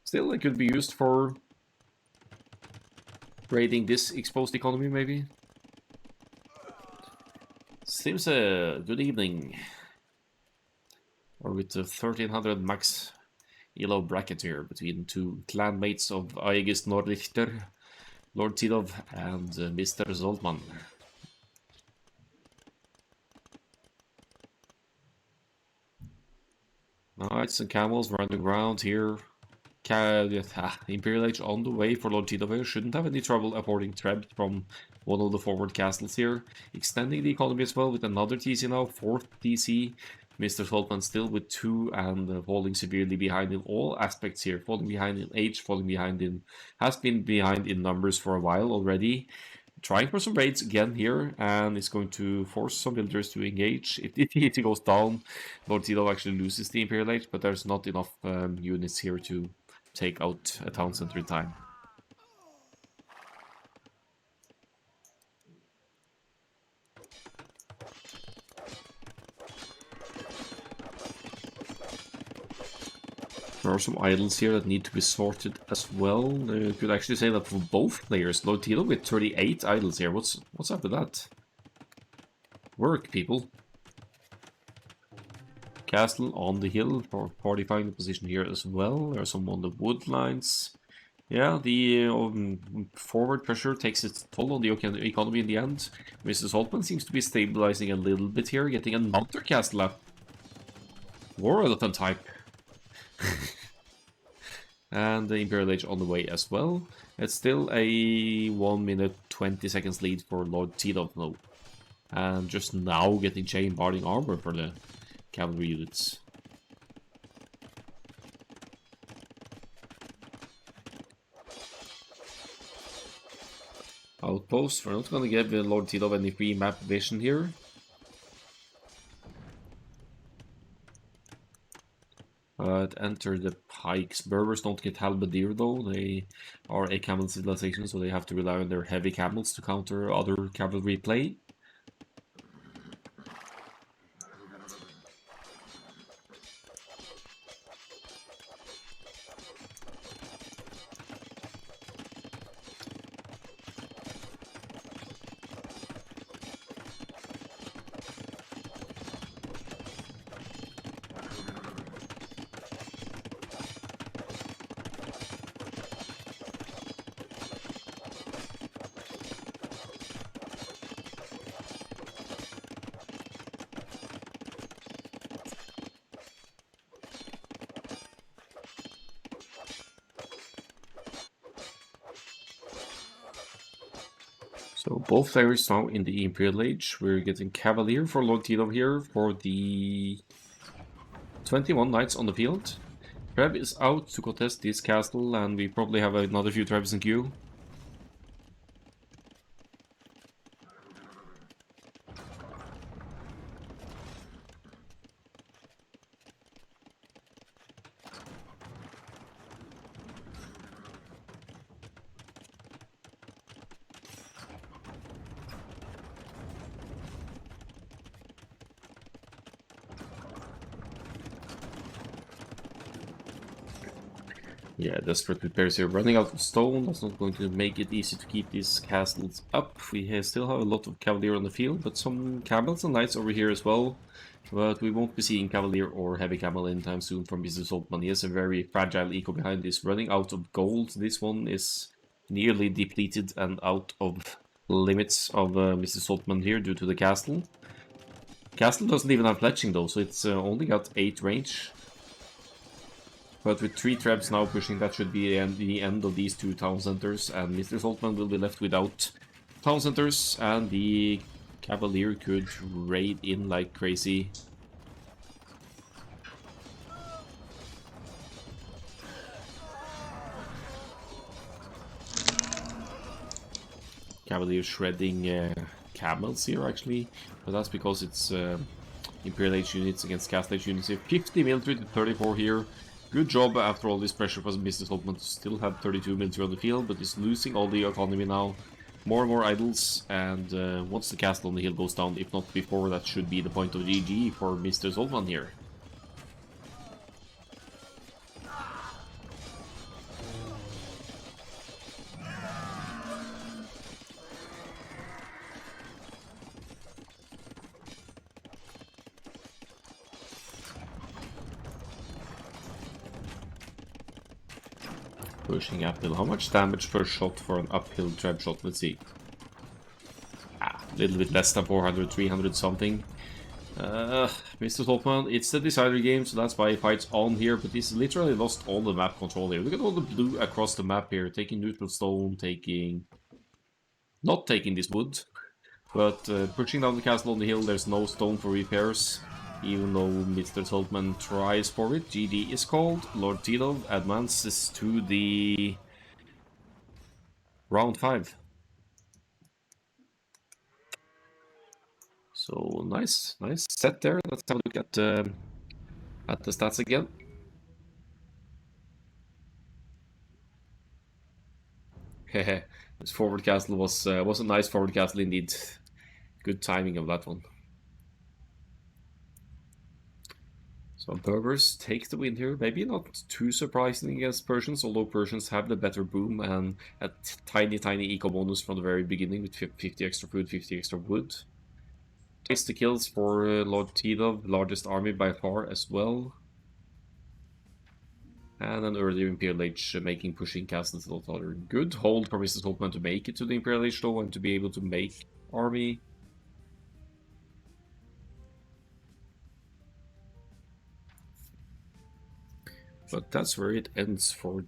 Still, it could be used for raiding this exposed economy, maybe. Seems a good evening. Or with the 1300 max elo bracket here between 2 clanmates of Aegis Nordlichter, Lord Tidow and Mr. Soltmann. Knights and camels running around here. Imperial Age on the way for Lord Tidow. Shouldn't have any trouble affording Treb from one of the forward castles here. Extending the economy as well with another TC now, 4th TC. Mr. Soltmann still with 2 and falling severely behind in all aspects here. Falling behind in age, has been behind in numbers for a while already. Trying for some raids again here, and it's going to force some villagers to engage. If the TC goes down, Lord Tidow actually loses the Imperial Age, but there's not enough units here to take out a town center in time. There are some idols here that need to be sorted as well. You could actually say that for both players. Lord Tidow with 38 idols here. What's up with that? Work, people. Castle on the hill for fortifying the position here as well. There are some on the wood lines. Yeah, the forward pressure takes its toll on the economy in the end. Mr.Soltmann seems to be stabilizing a little bit here, getting another castle up. War elephant type. And the Imperial Age on the way as well. It's still a 1 minute 20 seconds lead for Lord Tidow though. And just now getting chain barding armor for the cavalry units. Outpost, we're not gonna give Lord Tidow any free map vision here. But enter the pikes. Berbers don't get halberdier though, they are a camel civilization, so they have to rely on their heavy camels to counter other cavalry play. So both players now in the Imperial Age. We're getting Cavalier for Lord Tidow here for the 21 knights on the field. Treb is out to contest this castle, and we probably have another few Trebs in queue. Yeah, desperate repairs here. Running out of stone, that's not going to make it easy to keep these castles up. We still have a lot of Cavalier on the field, but some Camels and Knights over here as well. But we won't be seeing Cavalier or Heavy Camel anytime soon from Mr.Soltmann. He has a very fragile eco behind this. Running out of gold, this one is nearly depleted and out of limits of Mr.Soltmann here due to the castle. Castle doesn't even have fletching though, so it's only got 8 range. But with 3 traps now pushing, that should be the end of these 2 town centers, and Mr.Soltmann will be left without town centers, and the Cavalier could raid in like crazy. Cavalier shredding camels here actually, but that's because it's Imperial Age units against Castle Age units here. 50 military to 34 here. Good job after all this pressure for Mr.Soltmann to still have 32 military on the field, but he's losing all the economy now. More and more idols, and once the castle on the hill goes down, if not before, that should be the point of GG for Mr.Soltmann here. Pushing uphill. How much damage per shot for an uphill trap shot? Let's see. A little bit less than 400, 300 something. Mr.Soltmann, it's the decider game, so that's why he fights on here, but he's literally lost all the map control here. Look at all the blue across the map here, taking neutral stone, not taking this wood, but pushing down the castle on the hill. There's no stone for repairs. Even though Mr.Soltmann tries for it, GD is called. Lord Tidow advances to the round 5. So nice set there. Let's have a look at the stats again. Hehe, this forward castle was a nice forward castle indeed. Good timing of that one. So Berbers take the win here. Maybe not too surprising against Persians, although Persians have the better boom and a tiny eco bonus from the very beginning with 50 extra food, 50 extra wood. Takes the kills for Lord Tidow, largest army by far as well. And an earlier Imperial Age making pushing castles a lot other good. Hold for Mr. Soltmann to make it to the Imperial Age though, and to be able to make army. But that's where it ends for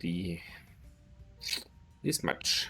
this match.